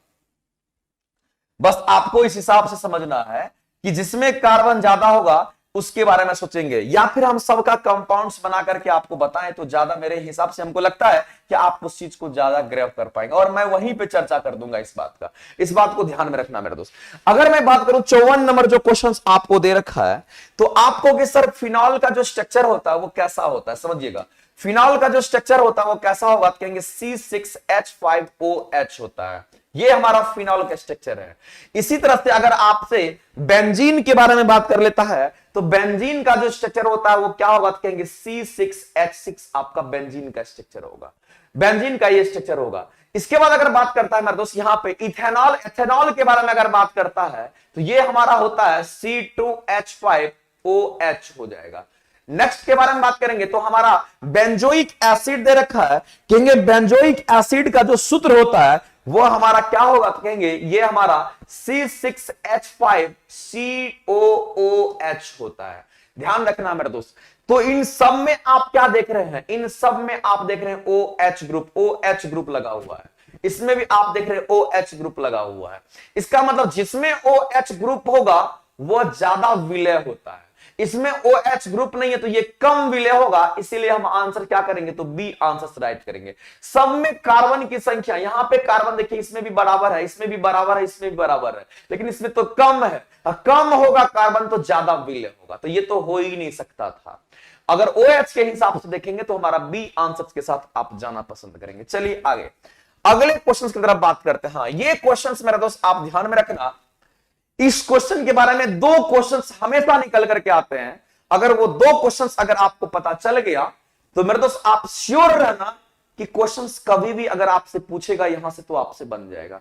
बस आपको इस हिसाब से समझना है कि जिसमें कार्बन ज्यादा होगा उसके बारे में सोचेंगे, या फिर हम सबका कंपाउंड्स बना करके आपको बताएं तो ज्यादा मेरे हिसाब से हमको लगता है कि आप उस चीज को ज्यादा ग्रैब कर पाएंगे, और मैं वहीं पे चर्चा कर दूंगा इस बात का। इस बात को ध्यान में रखना मेरे दोस्त। अगर मैं बात करूं 54 नंबर जो क्वेश्चंस आपको दे रखा है, तो आपको कि सर फिनॉल का जो स्ट्रक्चर होता है वो कैसा होता है, समझिएगा। फिनॉल का जो स्ट्रक्चर होता है वो कैसा होगा, तो कहेंगे C6H5OH होता है, ये हमारा फिनॉल का स्ट्रक्चर है। इसी तरह से अगर आपसे बेंजीन के बारे में बात कर लेता है तो बेंजीन का जो स्ट्रक्चर होता है वो क्या होगा, तो कहेंगे C6H6 आपका बेंजीन का स्ट्रक्चर होगा, बेंजीन का ये स्ट्रक्चर होगा। इसके बाद अगर बात करता है मेरे दोस्त यहां पे इथेनॉल, एथेनॉल के बारे में अगर बात करता है तो ये हमारा होता है C2H5OH हो जाएगा। नेक्स्ट के बारे में बात करेंगे तो हमारा बेंजोइक एसिड दे रखा है, कहेंगे बेंजोइक एसिड का जो सूत्र होता है वो हमारा क्या होगा, तो कहेंगे ये हमारा C6H5COOH होता है। ध्यान रखना मेरे दोस्त। तो इन सब में आप क्या देख रहे हैं, इन सब में आप देख रहे हैं OH ग्रुप, OH ग्रुप लगा हुआ है, इसमें भी आप देख रहे हैं OH ग्रुप लगा हुआ है। इसका मतलब जिसमें OH ग्रुप होगा वो ज्यादा विलय होता है। इसमें OH ग्रुप नहीं है तो ये कम विलय होगा, इसीलिए हम आंसर क्या करेंगे, तो बी आंसर राइट करेंगे। सब में कार्बन की संख्या, यहां पे कार्बन देखिए इसमें भी बराबर है, इसमें भी बराबर है, इसमें भी बराबर है, लेकिन इसमें तो कम है, कम होगा कार्बन तो ज्यादा विलय होगा, तो ये तो हो ही नहीं सकता था। अगर OH के हिसाब से देखेंगे तो हमारा बी आंसर के साथ आप जाना पसंद करेंगे। चलिए आगे अगले क्वेश्चन की तरफ बात करते हैं। हाँ, ये क्वेश्चन मेरा दोस्त आप ध्यान में रखना, इस क्वेश्चन के बारे में 2 क्वेश्चंस हमेशा निकल करके आते हैं। अगर वो 2 क्वेश्चंस अगर आपको पता चल गया तो मेरे दोस्त आप श्योर रहना कि क्वेश्चंस कभी भी अगर आपसे पूछेगा यहां से तो आपसे बन जाएगा।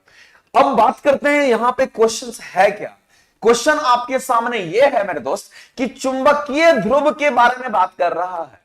अब बात करते हैं यहां पे क्वेश्चंस है क्या। क्वेश्चन आपके सामने ये है मेरे दोस्त कि चुंबकीय ध्रुव के बारे में बात कर रहा है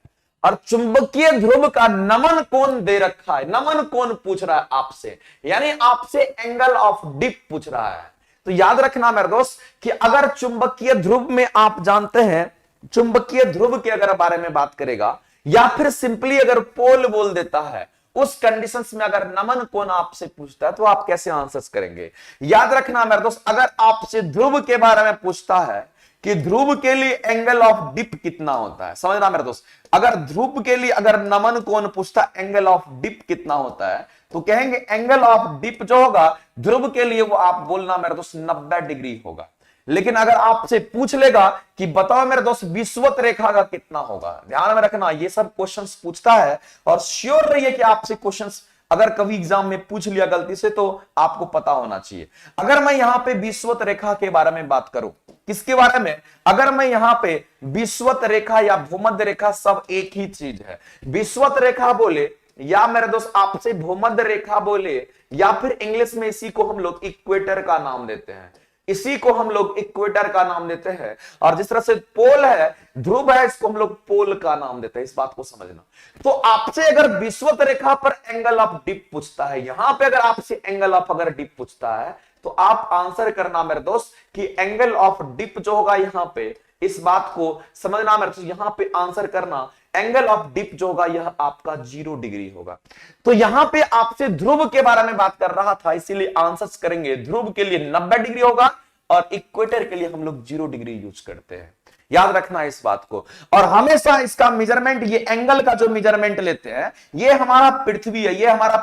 और चुंबकीय ध्रुव का नमन कोण दे रखा है। नमन कोण पूछ रहा है आपसे, यानी आपसे एंगल ऑफ डिप पूछ रहा है। तो याद रखना मेरे दोस्त कि अगर चुंबकीय ध्रुव में आप जानते हैं, चुंबकीय ध्रुव के अगर बारे में बात करेगा या फिर सिंपली अगर पोल बोल देता है, उस कंडीशंस में अगर नमन कोण आपसे पूछता है तो आप कैसे आंसर्स करेंगे। याद रखना मेरे दोस्त, अगर आपसे ध्रुव के बारे में पूछता है कि ध्रुव के लिए एंगल ऑफ डिप कितना होता है, समझना मेरे दोस्त, अगर ध्रुव के लिए अगर नमन कोण पूछता एंगल ऑफ डिप कितना होता है तो कहेंगे एंगल ऑफ डिप जो होगा ध्रुव के लिए वो आप बोलना मेरे दोस्त 90 डिग्री होगा। लेकिन अगर आपसे पूछ लेगा कि बताओ मेरे दोस्त विषुवत रेखा का कितना होगा, ध्यान में रखना ये सब क्वेश्चंस पूछता है और श्योर रहिए कि आपसे क्वेश्चंस अगर कभी एग्जाम में पूछ लिया गलती से तो आपको पता होना चाहिए। अगर मैं यहां पे विषुवत रेखा के बारे में बात करूं, किसके बारे में, अगर मैं यहां पे विषुवत रेखा या भूमध्य रेखा सब एक ही चीज है। विषुवत रेखा बोले या मेरे दोस्त आपसे भूमध्य रेखा बोले या फिर इंग्लिश में इसी को हम लोग इक्वेटर का नाम देते हैं, इसी को हम लोग इक्वेटर का नाम देते हैं। और जिस तरह से पोल है, ध्रुव है, इसको हम लोग पोल का नाम देते हैं, इस बात को समझना। तो आपसे अगर विषुवत रेखा पर एंगल ऑफ डिप पूछता है, यहां पे अगर आपसे एंगल ऑफ अगर डिप पूछता है तो आप आंसर करना मेरे दोस्त कि एंगल ऑफ डिप जो होगा यहां पे, इस बात को समझना मेरे दोस्त, यहां पे आंसर करना एंगल ऑफ डिप जो होगा यह आपका 0 डिग्री होगा। तो यहां पे आपसे ध्रुव के बारे में बात कर रहा था, इसीलिए आंसर्स करेंगे ध्रुव के लिए 90 डिग्री होगा और इक्वेटर के लिए हम लोग 0 डिग्री यूज करते हैं। याद रखना इस बात को। और हमेशा इसका मेजरमेंट, ये एंगल का जो मेजरमेंट लेते हैं, ये हमारा पृथ्वी है, ये हमारा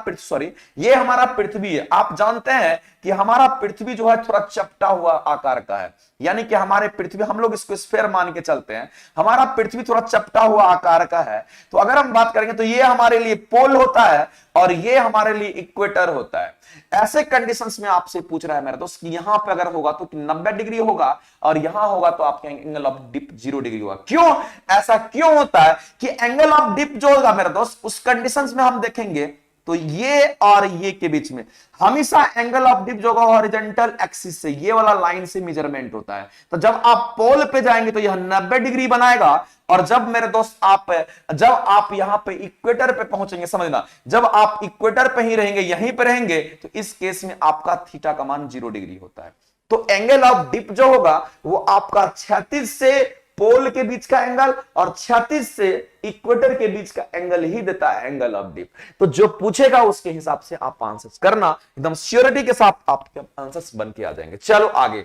पृथ्वी है। आप जानते हैं कि हमारा पृथ्वी जो है थोड़ा चपटा हुआ आकार का है, यानी कि हमारे पृथ्वी, हम लोग इसको स्फीयर मान के चलते हैं, हमारा पृथ्वी थोड़ा चपटा हुआ आकार का है। तो अगर हम बात करेंगे तो ये हमारे लिए पोल होता है और ये हमारे लिए इक्वेटर होता है। ऐसे कंडीशंस में आपसे पूछ रहा है मेरे दोस्त कि यहां पे अगर होगा तो 90 डिग्री होगा और यहां होगा तो आपके एंगल ऑफ डिप 0 डिग्री होगा। क्यों ऐसा क्यों होता है कि एंगल ऑफ डिप जो होगा मेरे दोस्त, उस कंडीशंस में हम देखेंगे तो ये और ये के बीच में हमेशा एंगल ऑफ डिप जो होगा हॉरिजॉन्टल एक्सिस से, ये वाला लाइन से मेजरमेंट होता है। तो जब आप पोल पे जाएंगे तो यह 90 डिग्री बनाएगा और जब मेरे दोस्त आप यहां पे इक्वेटर पे पहुंचेंगे, समझना, जब आप इक्वेटर पे ही रहेंगे, यहीं पे रहेंगे, तो इस केस में आपका थीटा का मान 0 डिग्री होता है। तो एंगल ऑफ डिप जो होगा वो आपका क्षैतिज से पोल के बीच का एंगल और क्षैतिज से इक्वेटर के बीच का एंगल ही देता है एंगल ऑफ डिप। तो जो पूछेगा उसके हिसाब से आप आंसर्स करना, एकदम श्योरिटी के साथ आपके आंसर्स बन के आ जाएंगे। चलो आगे,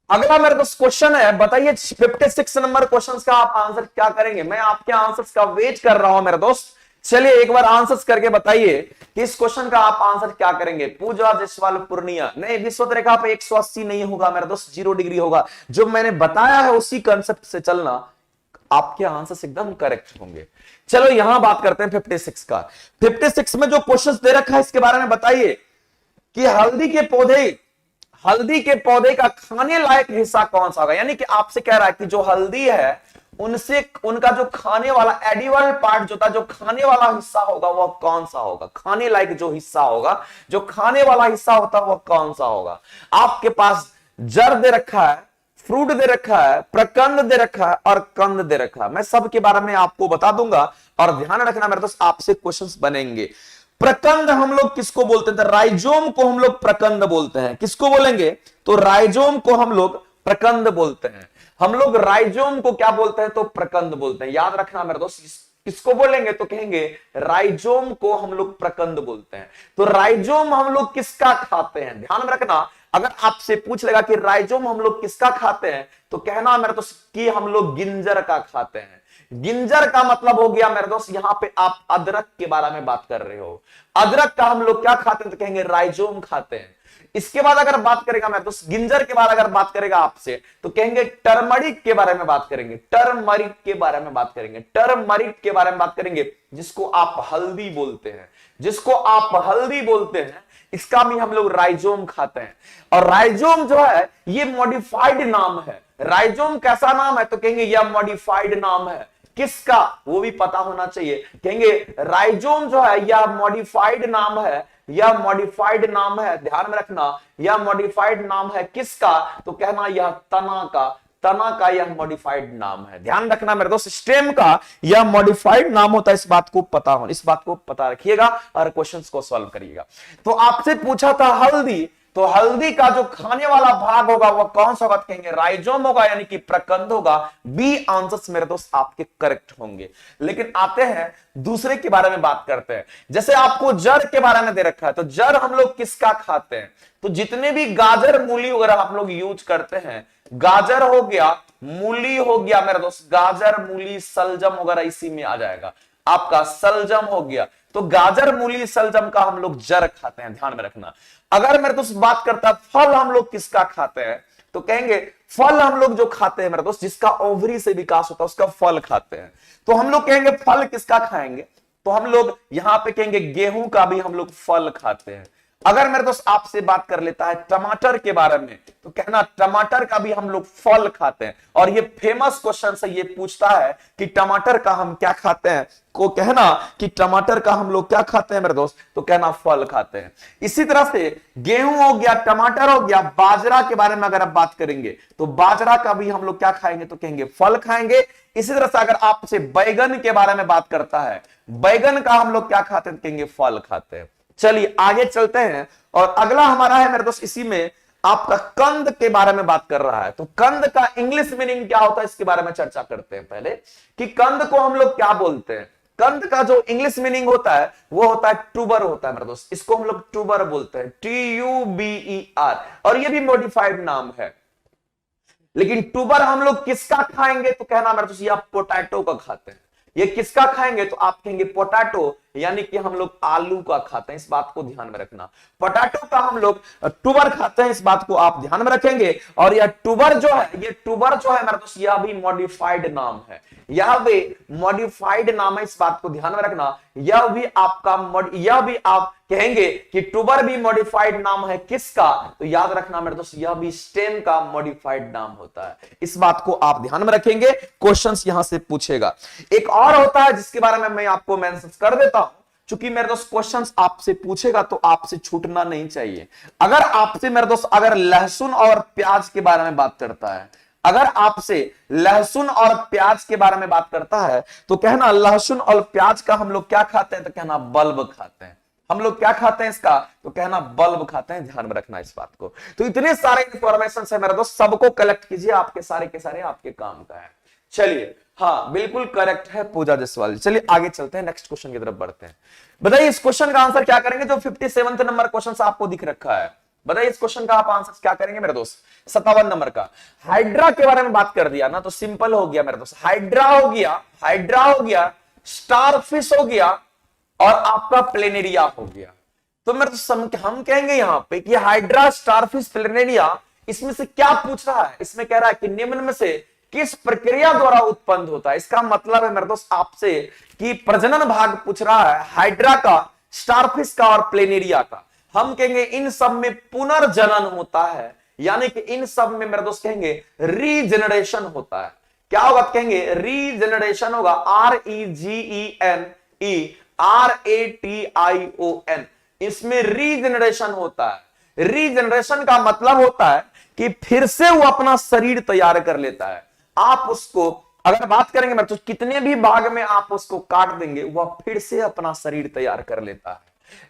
अगला मेरे पास क्वेश्चन है, बताइए 56 नंबर क्वेश्चन का आप आंसर क्या करेंगे। मैं आपके आंसर्स का वेट कर रहा हूं मेरे दोस्त। चलिए एक बार आंसर्स करके बताइए कि इस क्वेश्चन का आप आंसर क्या करेंगे। पूजा जायसवाल पूर्णिया, नहीं, विषुवत रेखा पे 180 नहीं होगा मेरे दोस्त, 0 डिग्री होगा। जो मैंने बताया है उसी कंसेप्ट से चलना, आपके आंसर्स एकदम करेक्ट होंगे। चलो यहां बात करते हैं 56 का। 56 में जो क्वेश्चन दे रखा है इसके बारे में बताइए कि हल्दी के पौधे का खाने लायक हिस्सा कौन सा होगा। यानी कि आपसे कह रहा है कि जो हल्दी है उनसे उनका जो खाने वाला एडिबल पार्ट जो था, जो खाने वाला हिस्सा होगा वह कौन सा होगा। खाने लायक जो हिस्सा होगा, जो खाने वाला हिस्सा होता है वह कौन सा होगा। आपके पास जड़ दे रखा है, फ्रूट दे रखा है, प्रकंद दे रखा है और कंद दे रखा है। मैं सबके बारे में आपको बता दूंगा और ध्यान रखना मेरे दोस्त, आपसे क्वेश्चंस बनेंगे। प्रकंद हम लोग किसको बोलते हैं, राइजोम को हम लोग प्रकंद बोलते हैं। किसको बोलेंगे, तो राइजोम को हम लोग प्रकंद बोलते हैं। हम लोग राइजोम को क्या बोलते हैं, तो प्रकंद बोलते हैं। याद रखना मेरे दोस्त, किसको बोलेंगे तो कहेंगे राइजोम को हम लोग प्रकंद बोलते हैं। तो राइजोम हम लोग किसका खाते हैं, ध्यान में रखना। अगर आपसे पूछ लेगा कि राइजोम हम लोग किसका खाते हैं, तो कहना मेरे दोस्त कि हम लोग गिंजर का खाते हैं। गिंजर का मतलब हो गया मेरे दोस्त, यहां पे आप अदरक के बारे में बात कर रहे हो। अदरक का हम लोग क्या खाते हैं, तो कहेंगे राइजोम खाते हैं। इसके बाद अगर बात करेगा मेरे दोस्त गिंजर के बारे में अगर बात करेगा आपसे, तो कहेंगे टर्मरिक के बारे में बात करेंगे। टर्मरिक के बारे में बात करेंगे, टर्मरिक के बारे में बात करेंगे, जिसको आप हल्दी बोलते हैं, जिसको आप हल्दी बोलते हैं, इसका भी हम लोग राइजोम खाते हैं। और राइजोम जो है ये मॉडिफाइड नाम है। राइजोम कैसा नाम है, तो कहेंगे यह मॉडिफाइड नाम है। किसका, वो भी पता होना चाहिए। कहेंगे राइजोम जो है यह मॉडिफाइड नाम है, यह मॉडिफाइड नाम है, ध्यान में रखना, यह मॉडिफाइड नाम है। किसका, तो कहना यह तना का, तना का यह मॉडिफाइड नाम है। ध्यान रखना मेरे दोस्त, स्टेम का यह मॉडिफाइड नाम होता है, इस बात को पता हो, इस बात को पता रखिएगा और क्वेश्चंस को सॉल्व करिएगा। तो आपसे पूछा था हल्दी, तो हल्दी का जो खाने वाला भाग होगा वह कौन सा होगा, कहेंगे राइजोम होगा, यानी कि प्रकंद होगा। बी आंसर्स मेरे दोस्त आपके करेक्ट होंगे। लेकिन आते हैं दूसरे के बारे में बात करते हैं। जैसे आपको जड़ के बारे में दे रखा है, तो जड़ हम लोग किसका खाते हैं, तो जितने भी गाजर मूली वगैरह आप लोग यूज करते हैं, गाजर हो गया, मूली हो गया मेरे दोस्त, गाजर मूली सलजम वगैरह इसी में आ जाएगा। आपका सलजम हो गया, तो गाजर मूली सलजम का हम लोग जड़ खाते हैं, ध्यान में रखना। अगर मेरे दोस्त बात करता है फल हम लोग किसका खाते हैं, तो कहेंगे फल हम लोग जो खाते हैं मेरे दोस्त, जिसका ओवरी से विकास होता है उसका फल खाते हैं। तो हम लोग कहेंगे फल किसका खाएंगे, तो हम लोग यहां पे कहेंगे गेहूं का भी हम लोग फल खाते हैं। अगर मेरे दोस्त आपसे बात कर लेता है टमाटर के बारे में, तो कहना टमाटर का भी हम लोग फल खाते हैं। और ये फेमस क्वेश्चन से ये पूछता है कि टमाटर का हम क्या खाते हैं, को कहना कि टमाटर का हम लोग क्या खाते हैं मेरे दोस्त, तो कहना फल खाते हैं। इसी तरह से गेहूं हो गया, टमाटर हो गया, बाजरा के बारे में अगर आप बात करेंगे, तो बाजरा का भी हम लोग क्या खाएंगे, तो कहेंगे फल खाएंगे। इसी तरह से अगर आपसे बैगन के बारे में बात करता है, बैगन का हम लोग क्या खाते हैं, तो कहेंगे फल खाते हैं। चलिए आगे चलते हैं, और अगला हमारा है मेरे दोस्त, इसी में आपका कंद के बारे में बात कर रहा है। तो कंद का इंग्लिश मीनिंग क्या होता है, इसके बारे में चर्चा करते हैं पहले, कि कंद को हम लोग क्या बोलते हैं। कंद का जो इंग्लिश मीनिंग होता है वो होता है ट्यूबर होता है मेरे दोस्त, इसको हम लोग ट्यूबर बोलते हैं, TUBER, और ये भी मॉडिफाइड नाम है। लेकिन ट्यूबर हम लोग किसका खाएंगे, तो कहना मेरे दोस्त ये पोटैटो का खाते हैं। ये किसका खाएंगे, तो आप कहेंगे पोटैटो, यानी कि हम लोग आलू का खाते हैं, इस बात को ध्यान में रखना। पोटैटो का हम लोग ट्यूबर खाते हैं, इस बात को आप ध्यान में रखेंगे। और यह ट्यूबर जो है, ये ट्यूबर जो है मेरे दोस्त, यह भी मॉडिफाइड नाम है, यह भी मॉडिफाइड नाम है, इस बात को ध्यान में रखना। यह भी आपका, यह भी आप कहेंगे कि ट्यूबर भी मॉडिफाइड नाम है, किसका, तो याद रखना मेरे दोस्त यह भी स्टेम का मॉडिफाइड नाम होता है, इस बात को आप ध्यान में रखेंगे। क्वेश्चंस यहां से पूछेगा। एक और होता है जिसके बारे में मैं आपको मेंशन कर देता हूं, चूंकि मेरे दोस्त क्वेश्चंस आपसे पूछेगा तो आपसे छूटना नहीं चाहिए। अगर आपसे मेरे दोस्त अगर लहसुन और प्याज के बारे में बात करता है, अगर आपसे लहसुन और प्याज के बारे में बात करता है, तो कहना लहसुन और प्याज का हम लोग क्या खाते हैं, तो कहना बल्ब खाते हैं। हम लोग क्या खाते हैं इसका, तो कहना बल्ब खाते हैं, ध्यान में रखना इस बात को। तो इतने सारे इंफॉर्मेशन है मेरे दोस्त, सबको कलेक्ट कीजिए, आपके सारे के सारे आपके काम का है। चलिए, हाँ बिल्कुल करेक्ट है पूजा जायसवाल। चलिए आगे चलते हैं, नेक्स्ट क्वेश्चन की तरफ बढ़ते हैं। बताइए इस क्वेश्चन का आंसर क्या करेंगे, जो 57 नंबर क्वेश्चन आपको दिख रखा है। बताइए इस क्वेश्चन का आप आंसर क्या करेंगे मेरे दोस्त, 57 नंबर का। हाइड्रा के बारे में बात कर दिया ना, तो सिंपल हो गया मेरे दोस्त, हाइड्रा हो गया, हाइड्रा हो गया, स्टारफिश हो गया, और आपका प्लेनेरिया हो गया। तो मेरे दोस्त हम कहेंगे यहां पे कि हाइड्रा, स्टारफिश, प्लेनेरिया, इसमें से क्या पूछ रहा है, इसमें कह रहा है कि निम्न में से किस प्रक्रिया द्वारा उत्पन्न होता है। इसका मतलब है मेरे दोस्त आपसे कि प्रजनन भाग पूछ रहा है हाइड्रा का, स्टारफिश का और प्लेनेरिया का। हम कहेंगे इन सब में पुनर्जनन होता है, यानी कि इन सब में मेरे दोस्त कहेंगे रीजनरेशन होता है। क्या होगा, कहेंगे रीजनरेशन होगा, REGENERATION, इसमें रीजनरेशन होता है। रीजनरेशन का मतलब होता है कि फिर से वो अपना शरीर तैयार कर लेता है। आप उसको अगर बात करेंगे मेरे तो कितने भी भाग में आप उसको काट देंगे, वह फिर से अपना शरीर तैयार कर लेता है,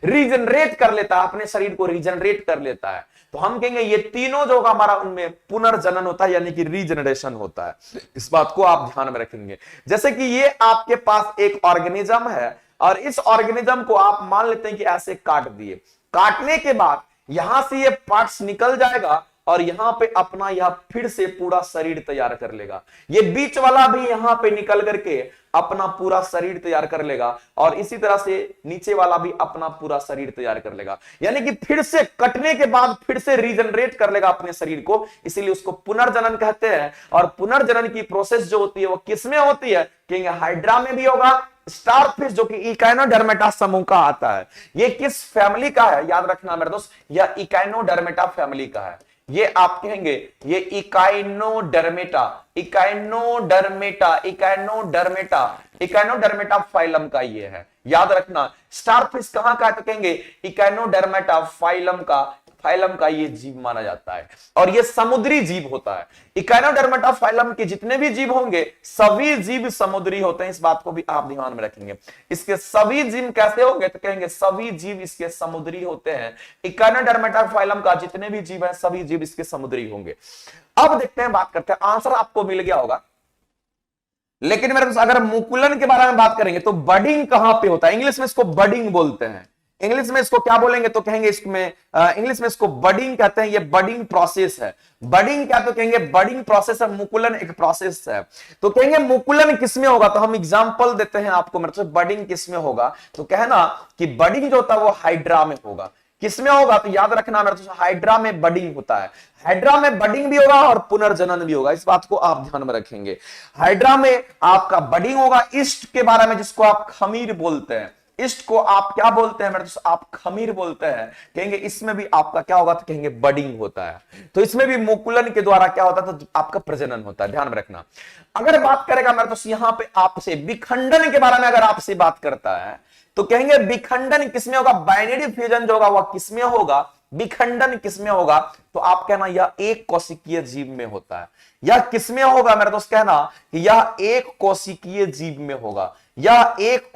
रीजनरेट कर लेता है, अपने शरीर को रीजनरेट कर लेता है। तो हम कहेंगे ये तीनों जो हमारा उनमें पुनर्जनन होता है, यानी कि रीजनरेशन होता है। इस बात को आप ध्यान में रखेंगे। जैसे कि ये आपके पास एक ऑर्गेनिज्म है, और इस ऑर्गेनिज्म को आप मान लेते हैं कि ऐसे काट दिए, काटने के बाद यहां से ये पार्ट्स निकल जाएगा और यहां पे अपना यह फिर से पूरा शरीर तैयार कर लेगा। ये बीच वाला भी यहां पे निकल करके अपना पूरा शरीर तैयार कर लेगा और इसी तरह से नीचे वाला भी अपना पूरा शरीर तैयार कर लेगा। यानी कि फिर से कटने के बाद फिर से रीजनरेट कर लेगा अपने शरीर को, इसीलिए उसको पुनर्जनन कहते हैं। और पुनर्जनन की प्रोसेस जो होती है वो किसमें होती है? कहेंगे हाइड्रा में भी होगा, स्टारफिश जो कि इकाइनोडर्मेटा समूह का आता है। ये किस फैमिली का है? याद रखना मेरे दोस्त, यह इकाइनोडर्मेटा फैमिली का है। ये आप कहेंगे ये Echinodermata, Echinodermata, Echinodermata, Echinodermata phylum का ये है। याद रखना स्टारफिश कहां का है? तो कहेंगे इकाइनोडर्मेटा फाइलम का ये जीव माना जाता है और ये समुद्री जीव होता है। इकाइनोडर्मेटा फाइलम के जितने भी जीव होंगे सभी जीव समुद्री होते हैं, इस बात को भी आप ध्यान में रखेंगे। इसके सभी जीव कैसे होंगे? तो कहेंगे सभी जीव इसके समुद्री होते हैं। इकाइनोडर्मेटा फाइलम का जितने भी जीव हैं सभी जीव इसके समुद्री होंगे। अब देखते हैं, बात करते हैं, आंसर आपको मिल गया होगा। लेकिन मेरे दोस्त अगर मुकुलन के बारे में बात करेंगे तो बडिंग कहां पे होता है? इंग्लिश में इसको बडिंग बोलते हैं। इंग्लिश में इसको क्या बोलेंगे? तो कहेंगे इसमें इंग्लिश में इसको बडिंग कहते हैं। ये बडिंग प्रोसेस है। बडिंग क्या? तो कहेंगे बडिंग प्रोसेस है, मुकुलन एक प्रोसेस है। तो कहेंगे मुकुलन किसमें होगा? तो हम एग्जांपल देते हैं आपको, मतलब बडिंग किसमें होगा? तो कहना कि बडिंग जो होता है वो हाइड्रा में होगा। किसमें होगा? तो याद रखना मेरे दोस्त हाइड्रा में बडिंग होता है। हाइड्रा में बडिंग भी होगा और पुनर्जनन भी होगा, इस बात को आप ध्यान में रखेंगे। हाइड्रा में आपका बडिंग होगा। ईस्ट के बारे में जिसको आप खमीर बोलते हैं, ईस्ट को आप क्या बोलते हैं मेरे दोस्त? आप खमीर बोलते हैं। कहेंगे इसमें भी आपका क्या होगा? तो कहेंगे बडिंग होता है। तो इसमें भी मुकुलन के द्वारा क्या होता है? तो आपका प्रजनन होता है, ध्यान में रखना। अगर बात करेगा मेरे दोस्त यहां पे आपसे विखंडन के बारे में अगर आपसे बात करता है तो कहेंगे विखंडन किसमें होगा? बाइनरी फ्यूजन जो होगा वह किसमें होगा? विखंडन किसमें होगा? तो आप कहना यह एक कोशिकीय जीव में होता है। यह किसमें होगा मेरे दोस्त? कहना कि यह एक कोशिकीय जीव में होगा। यह एक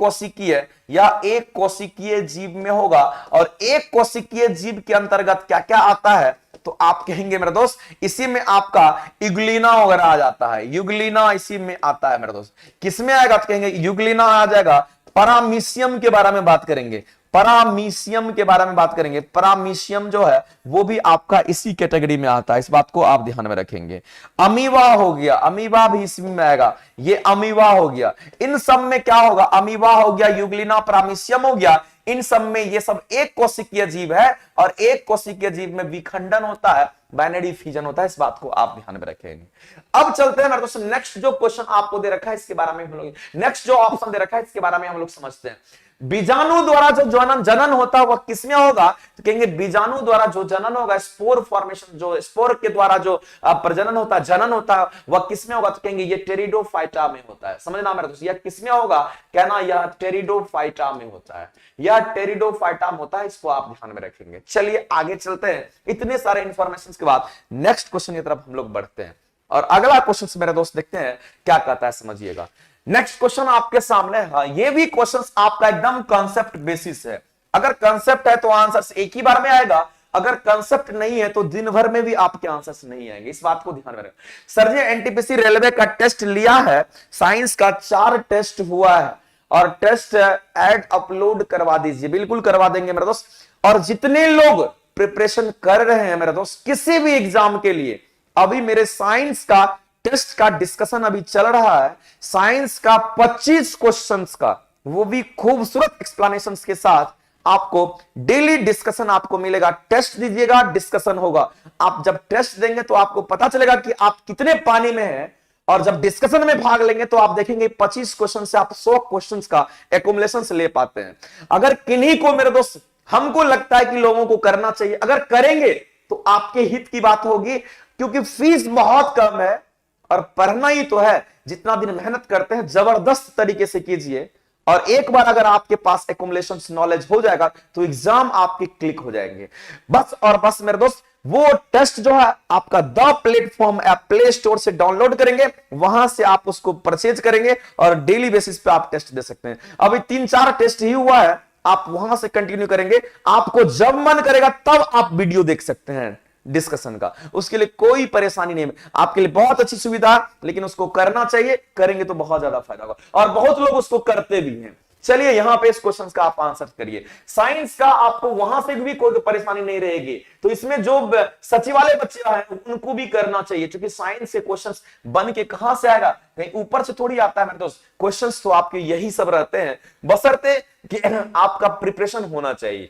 कोशिकीय जीव में होगा। और एक कोशिकीय जीव के अंतर्गत क्या क्या आता है? तो आप कहेंगे मेरे दोस्त इसी में आपका यूग्लिना वगैरह आ जाता है। यूग्लिना इसी में आता है मेरे दोस्त। किसमें आएगा? तो कहेंगे यूग्लिना आ जाएगा। परामीशियम के बारे में बात करेंगे। परामीशियम के बारे में बात करेंगे। परामीशियम जो है वो भी आपका इसी कैटेगरी में आता है, इस बात को आप ध्यान में रखेंगे। अमीबा हो गया, अमीबा भी इसमें में आएगा। ये अमीबा हो गया। इन सब में क्या होगा? अमीबा हो गया, यूग्लिना, परामीशियम हो गया। इन सब में ये सब एक कोशिकीय जीव है और एक कोशिकीय जीव में विखंडन होता है, बाइनरी फ्यूजन होता है, इस बात को आप ध्यान में रखेंगे। अब चलते हैं मेरे दोस्तों नेक्स्ट जो क्वेश्चन आपको दे रखा है इसके बारे में हम लोग, नेक्स्ट जो ऑप्शन दे रखा है इसके बारे में हम लोग समझते हैं। बीजाणु द्वारा जो जनन होता है वह किसमें होगा? तो कहेंगे बीजाणु द्वारा जो जनन होगा, स्पोर फॉर्मेशन, जो स्पोर के द्वारा जो प्रजनन होता है, जनन होता है, वह किसमें होगा? तो कहेंगे ये टेरिडोफाइटा में होता है। समझना मेरे दोस्त, यह किसमें होगा? कहना यह टेरिडोफाइटा में होता है। यह टेरिडोफाइटा में होता है, इसको आप ध्यान में रखेंगे। चलिए आगे चलते हैं। इतने सारे इंफॉर्मेशन के बाद नेक्स्ट क्वेश्चन की तरफ हम लोग बढ़ते हैं और अगला क्वेश्चन मेरे दोस्त देखते हैं क्या कहता है, समझिएगा। नेक्स्ट क्वेश्चन आपके सामने है। ये भी क्वेश्चंस आपका एकदम कॉन्सेप्ट बेसिस है। अगर कॉन्सेप्ट है तो आंसर्स एक ही बार में आएगा, अगर कॉन्सेप्ट नहीं है तो दिन भर में भी आपके आंसर्स नहीं आएंगे, इस बात को ध्यान में रखें। सर जी एनटीपीसी रेलवे का टेस्ट लिया है, साइंस का 4 टेस्ट हुआ है और टेस्ट ऐड अपलोड करवा दीजिए। बिल्कुल करवा देंगे मेरे दोस्त। और जितने लोग प्रिपरेशन कर रहे हैं मेरे दोस्त किसी भी एग्जाम के लिए, अभी मेरे साइंस का टेस्ट का डिस्कशन अभी चल रहा है। साइंस का 25 क्वेश्चंस का, वो भी खूबसूरत एक्सप्लेनेशंस के साथ आपको डेली डिस्कशन आपको मिलेगा। टेस्ट दीजिएगा, डिस्कशन होगा। आप जब टेस्ट देंगे तो आपको पता चलेगा कि आप कितने पानी में हैं, और जब डिस्कशन में भाग लेंगे तो आप देखेंगे 25 क्वेश्चन से आप 100 क्वेश्चंस का एक्युमुलेशन ले पाते हैं। अगर किन्हीं को मेरे दोस्त हमको लगता है कि लोगों को करना चाहिए, अगर करेंगे तो आपके हित की बात होगी, क्योंकि फीस बहुत कम है और पढ़ना ही तो है। जितना दिन मेहनत करते हैं जबरदस्त तरीके से कीजिए, और एक बार अगर आपके पास एक्युमुलेशन नॉलेज हो जाएगा तो एग्जाम आपके क्लिक हो जाएंगे। बस और बस मेरे दोस्त, वो टेस्ट जो है आपका the platform app play store से डाउनलोड करेंगे, वहां से आप उसको परचेज करेंगे और डेली बेसिस पे आप टेस्ट दे सकते हैं। अभी 3-4 टेस्ट ही हुआ है, आप वहां से कंटिन्यू करेंगे। आपको जब मन करेगा तब आप वीडियो देख सकते हैं डिस्कशन का, उसके लिए कोई परेशानी नहीं है। आपके लिए बहुत अच्छी सुविधा है, लेकिन उसको करना चाहिए। करेंगे तो बहुत ज्यादा फायदा होगा, और बहुत लोग उसको करते भी हैं। चलिए यहां पे इस क्वेश्चन का आप आंसर करिए। साइंस का आपको वहां से भी कोई परेशानी नहीं रहेगी, तो इसमें जो सचिव वाले बच्चे हैं उनको भी करना चाहिए, क्योंकि साइंस से क्वेश्चंस बन के कहां से आएगा, कहीं ऊपर से थोड़ी आता है मेरे दोस्त। क्वेश्चंस तो आपके यही सब रहते हैं, बशर्ते कि आपका प्रिपरेशन होना चाहिए।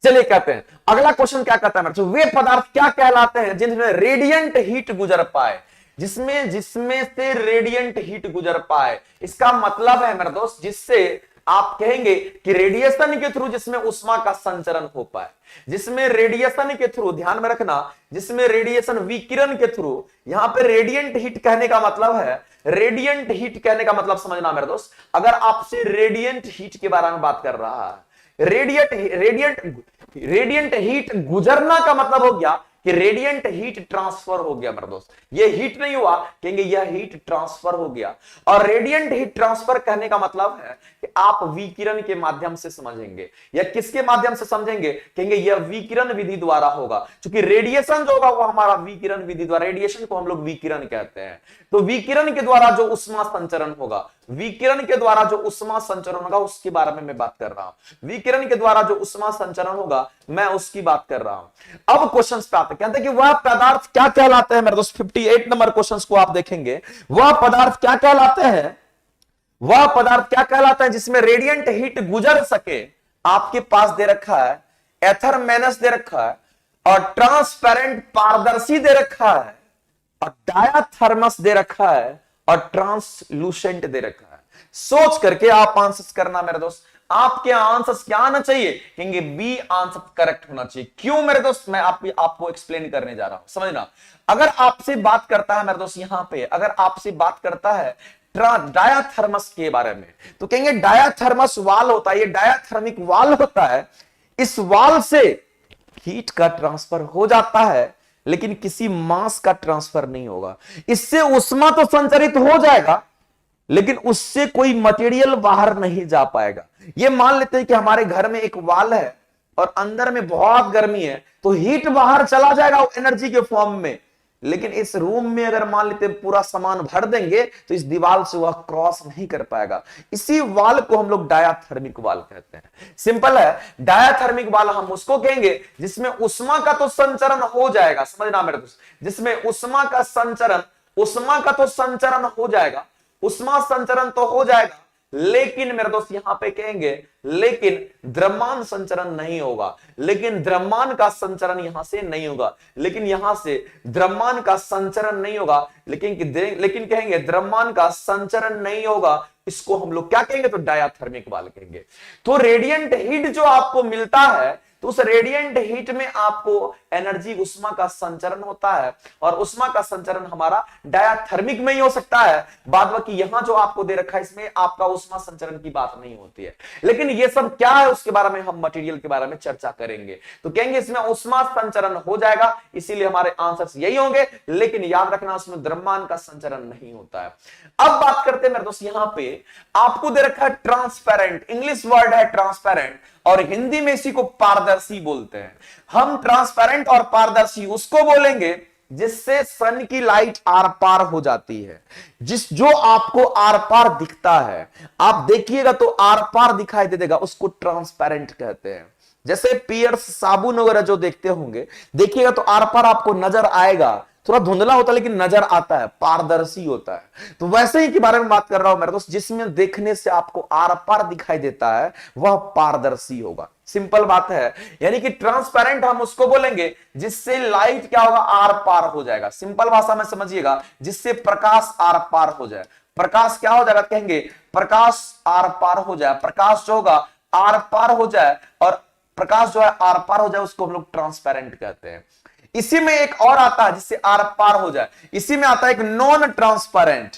चलिए कहते हैं अगला क्वेश्चन क्या कहता है मेरे दोस्त, वे पदार्थ क्या कहलाते हैं जिनमें रेडियंट हीट गुजर पाए, जिसमें से रेडियंट हीट गुजर पाए। इसका मतलब है मेरे दोस्त जिससे आप कहेंगे कि रेडिएशन के थ्रू जिसमें उष्मा का संचरण हो पाए, जिसमें रेडिएशन के थ्रू, ध्यान में रखना, जिसमें रेडिएशन विकिरण के थ्रू, यहां पे रेडियंट हीट कहने का मतलब है, रेडियंट हीट कहने का मतलब समझना मेरे दोस्त, अगर आपसे रेडियंट हीट के बारे में बात कर रहा है, रेडियंट हीट गुजरना का मतलब हो गया कि रेडियंट हीट ट्रांसफर हो गया मेरे दोस्त। ये हीट नहीं हुआ, कहेंगे यह हीट ट्रांसफर हो गया। और रेडियंट हीट ट्रांसफर कहने का मतलब है कि आप विकिरण के माध्यम से समझेंगे, या किसके माध्यम से समझेंगे, कहेंगे यह विकिरण विधि द्वारा होगा, क्योंकि रेडिएशन जो होगा वो हमारा विकिरण विधि द्वारा, रेडिएशन को हम लोग विकिरण कहते हैं। तो विकिरण के द्वारा जो उष्मा संचरण होगा, विकिरण के द्वारा जो उष्मा संचरण होगा उसके बारे में मैं बात कर रहा हूं। विकिरण के द्वारा जो उष्मा संचरण होगा मैं उसकी बात कर रहा हूं। अब क्वेश्चंस पे आते हैं, कहते हैं कि वह पदार्थ क्या कहलाते हैं मेरे दोस्त। 58 नंबर क्वेश्चंस को आप देखेंगे, वह पदार्थ क्या कहलाते हैं, वह पदार्थ क्या कहलाता है जिसमें रेडियंट हीट गुजर सके। आपके पास दे रखा है एथर मेनस दे रखा है, और ट्रांसपेरेंट पारदर्शी दे रखा है, और डायाथर्मस दे रखा है, और ट्रांसलूसेंट दे रखा है। सोच करके आप आंसर करना मेरे दोस्त। आपके आंसर्स क्या आना चाहिए, कहेंगे बी आंसर करेक्ट होना चाहिए। क्यों मेरे दोस्त, मैं आपको एक्सप्लेन करने जा रहा हूं, समझना। अगर आपसे बात करता है मेरे दोस्त, यहां पे अगर आपसे बात करता है डायाथर्मस के बारे में, तो कहेंगे डायाथर्मस वाल होता है, ये डायाथर्मिक वाल होता है। इस वाल से हीट का ट्रांसफर हो जाता है, लेकिन किसी मास का ट्रांसफर नहीं होगा। इससे उष्मा तो संचरित हो जाएगा, लेकिन उससे कोई मटेरियल बाहर नहीं जा पाएगा। ये मान लेते हैं कि हमारे घर में एक वाल है और अंदर में बहुत गर्मी है, तो हीट बाहर चला जाएगा एनर्जी के फॉर्म में, लेकिन इस रूम में अगर मान लेते पूरा सामान भर देंगे तो इस दीवार से वह क्रॉस नहीं कर पाएगा। इसी वाल को हम लोग डायाथर्मिक वाल कहते हैं। सिंपल है, डायाथर्मिक वाल हम उसको कहेंगे जिसमें उष्मा का तो संचरण हो जाएगा, समझना मेरे दोस्त, जिसमें उष्मा का तो संचरण हो जाएगा, उष्मा संचरण तो हो जाएगा, लेकिन मेरे दोस्त यहां पे कहेंगे लेकिन द्रव्यमान संचरण नहीं होगा, लेकिन द्रव्यमान का संचरण यहां से नहीं होगा, लेकिन यहां से द्रव्यमान का संचरण नहीं होगा, लेकिन कहेंगे द्रव्यमान का संचरण नहीं होगा। इसको हम लोग क्या कहेंगे, तो डायाथर्मिक वाल कहेंगे। तो रेडियंट हीट जो आपको मिलता है, तो उस रेडियंट हीट में आपको एनर्जी उष्मा का संचरण होता है, और उष्मा का संचरण हमारा डायाथर्मिक में ही हो सकता है। बाद बाकी यहां जो आपको दे रखा है इसमें आपका उष्मा संचरण की बात नहीं होती है। लेकिन ये सब क्या है उसके बारे में हम मटेरियल के बारे में चर्चा करेंगे। तो कहेंगे इसमें उष्मा संचरण हो जाएगा, इसीलिए हमारे आंसर्स यही होंगे, लेकिन याद रखना उसमें द्रव्यमान का संचरण नहीं होता है। अब बात करते हैं मेरे दोस्त, यहां पे आपको दे रखा है ट्रांसपेरेंट, इंग्लिश वर्ड है ट्रांसपेरेंट, और हिंदी में इसी को पारदर्शी बोलते हैं। हम ट्रांसपेरेंट और पारदर्शी उसको बोलेंगे जिससे सन की लाइट आर पार हो जाती है, जो आपको आर पार दिखता है, आप देखिएगा तो आर पार दिखाई दे देगा, उसको ट्रांसपेरेंट कहते हैं। जैसे पियर्स साबुन वगैरह जो देखते होंगे, देखिएगा तो आर पार आपको नजर आएगा, थोड़ा धुंधला होता है लेकिन नजर आता है, पारदर्शी होता है। तो वैसे ही के बारे में बात कर रहा हूं मेरे दोस्त, जिसमें देखने से आपको आर पार दिखाई देता है वह पारदर्शी होगा। सिंपल बात है, यानी कि ट्रांसपेरेंट हम उसको बोलेंगे जिससे लाइट क्या होगा, आर पार हो जाएगा। सिंपल भाषा में समझिएगा, जिससे प्रकाश आर पार हो जाए। प्रकाश क्या हो जाएगा, कहेंगे प्रकाश आर पार हो जाए, प्रकाश जो होगा आर पार हो जाए, और प्रकाश जो है आर पार हो जाए उसको हम लोग ट्रांसपेरेंट कहते हैं। इसी में एक और आता है जिससे आर पार हो जाए, इसी में आता है एक नॉन ट्रांसपेरेंट,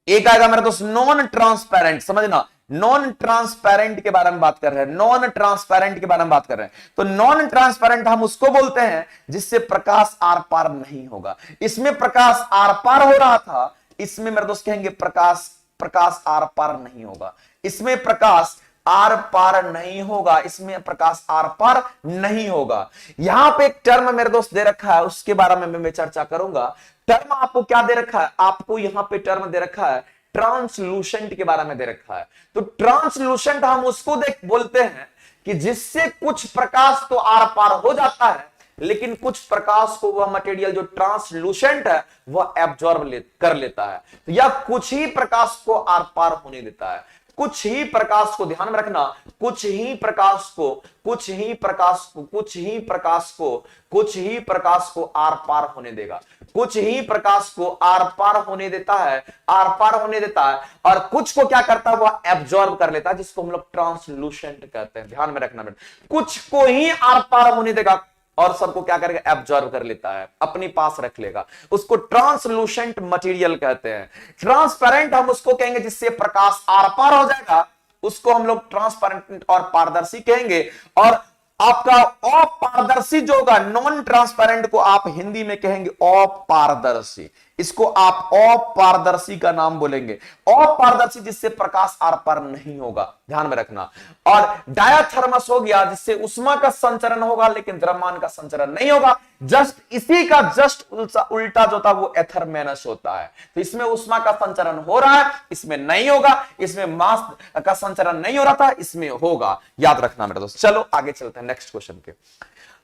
एक आएगा मेरे दोस्त नॉन ट्रांसपेरेंट। समझना, नॉन ट्रांसपेरेंट के बारे में बात कर रहे हैं, नॉन ट्रांसपेरेंट के बारे में बात कर रहे हैं। तो नॉन ट्रांसपेरेंट हम उसको बोलते हैं जिससे प्रकाश आर पार नहीं होगा। इसमें प्रकाश आर पार हो रहा था, इसमें मेरे दोस्त कहेंगे प्रकाश आर पार नहीं होगा, इसमें प्रकाश आर पार नहीं होगा, इसमें प्रकाश आर पार नहीं होगा। यहां पे एक टर्म मेरे दोस्त दे रखा है, उसके बारे में मैं चर्चा करूंगा। टर्म आपको क्या दे रखा है, आपको यहां पे टर्म दे रखा है ट्रांसलूसेंट के बारे में दे रखा है। तो ट्रांसलूसेंट हम उसको बोलते हैं कि जिससे कुछ प्रकाश तो आर पार हो जाता है, लेकिन कुछ प्रकाश को वह मटेरियल जो ट्रांसलूसेंट है वह एब्जॉर्ब कर लेता है, या कुछ ही प्रकाश को आर पार होने देता है। कुछ ही प्रकाश को, ध्यान में रखना, कुछ ही प्रकाश को आर पार होने देगा, कुछ ही प्रकाश को आर पार होने देता है, और कुछ को क्या करता है, वह एब्जॉर्ब कर लेता है, जिसको हम लोग ट्रांसलूसेंट कहते हैं। ध्यान में रखना बेटा, कुछ को ही आर पार होने देगा और सबको क्या करेगा, एब्जॉर्ब कर लेता है, अपने पास रख लेगा, उसको ट्रांसलूसेंट मटेरियल कहते हैं। ट्रांसपेरेंट हम उसको कहेंगे जिससे प्रकाश आर पार हो जाएगा, उसको हम लोग ट्रांसपेरेंट और पारदर्शी कहेंगे। और आपका अपारदर्शी जो होगा, नॉन ट्रांसपेरेंट को आप हिंदी में कहेंगे अपारदर्शी, इसको आप अपारदर्शी का नाम बोलेंगे, अपारदर्शी जिससे प्रकाश आर पार नहीं होगा, ध्यान में रखना। और डायाथर्मस हो गया जिससे उष्मा का संचरण होगा लेकिन द्रव्यमान का संचरण नहीं होगा। जस्ट इसी का जस्ट उल्टा जो था वो एथरमेनस होता है। तो इसमें उष्मा का संचरण हो रहा है, इसमें नहीं होगा, इसमें मास का संचरण नहीं हो रहा था, इसमें होगा, याद रखना मेरे दोस्त। चलो आगे चलते हैं नेक्स्ट क्वेश्चन के।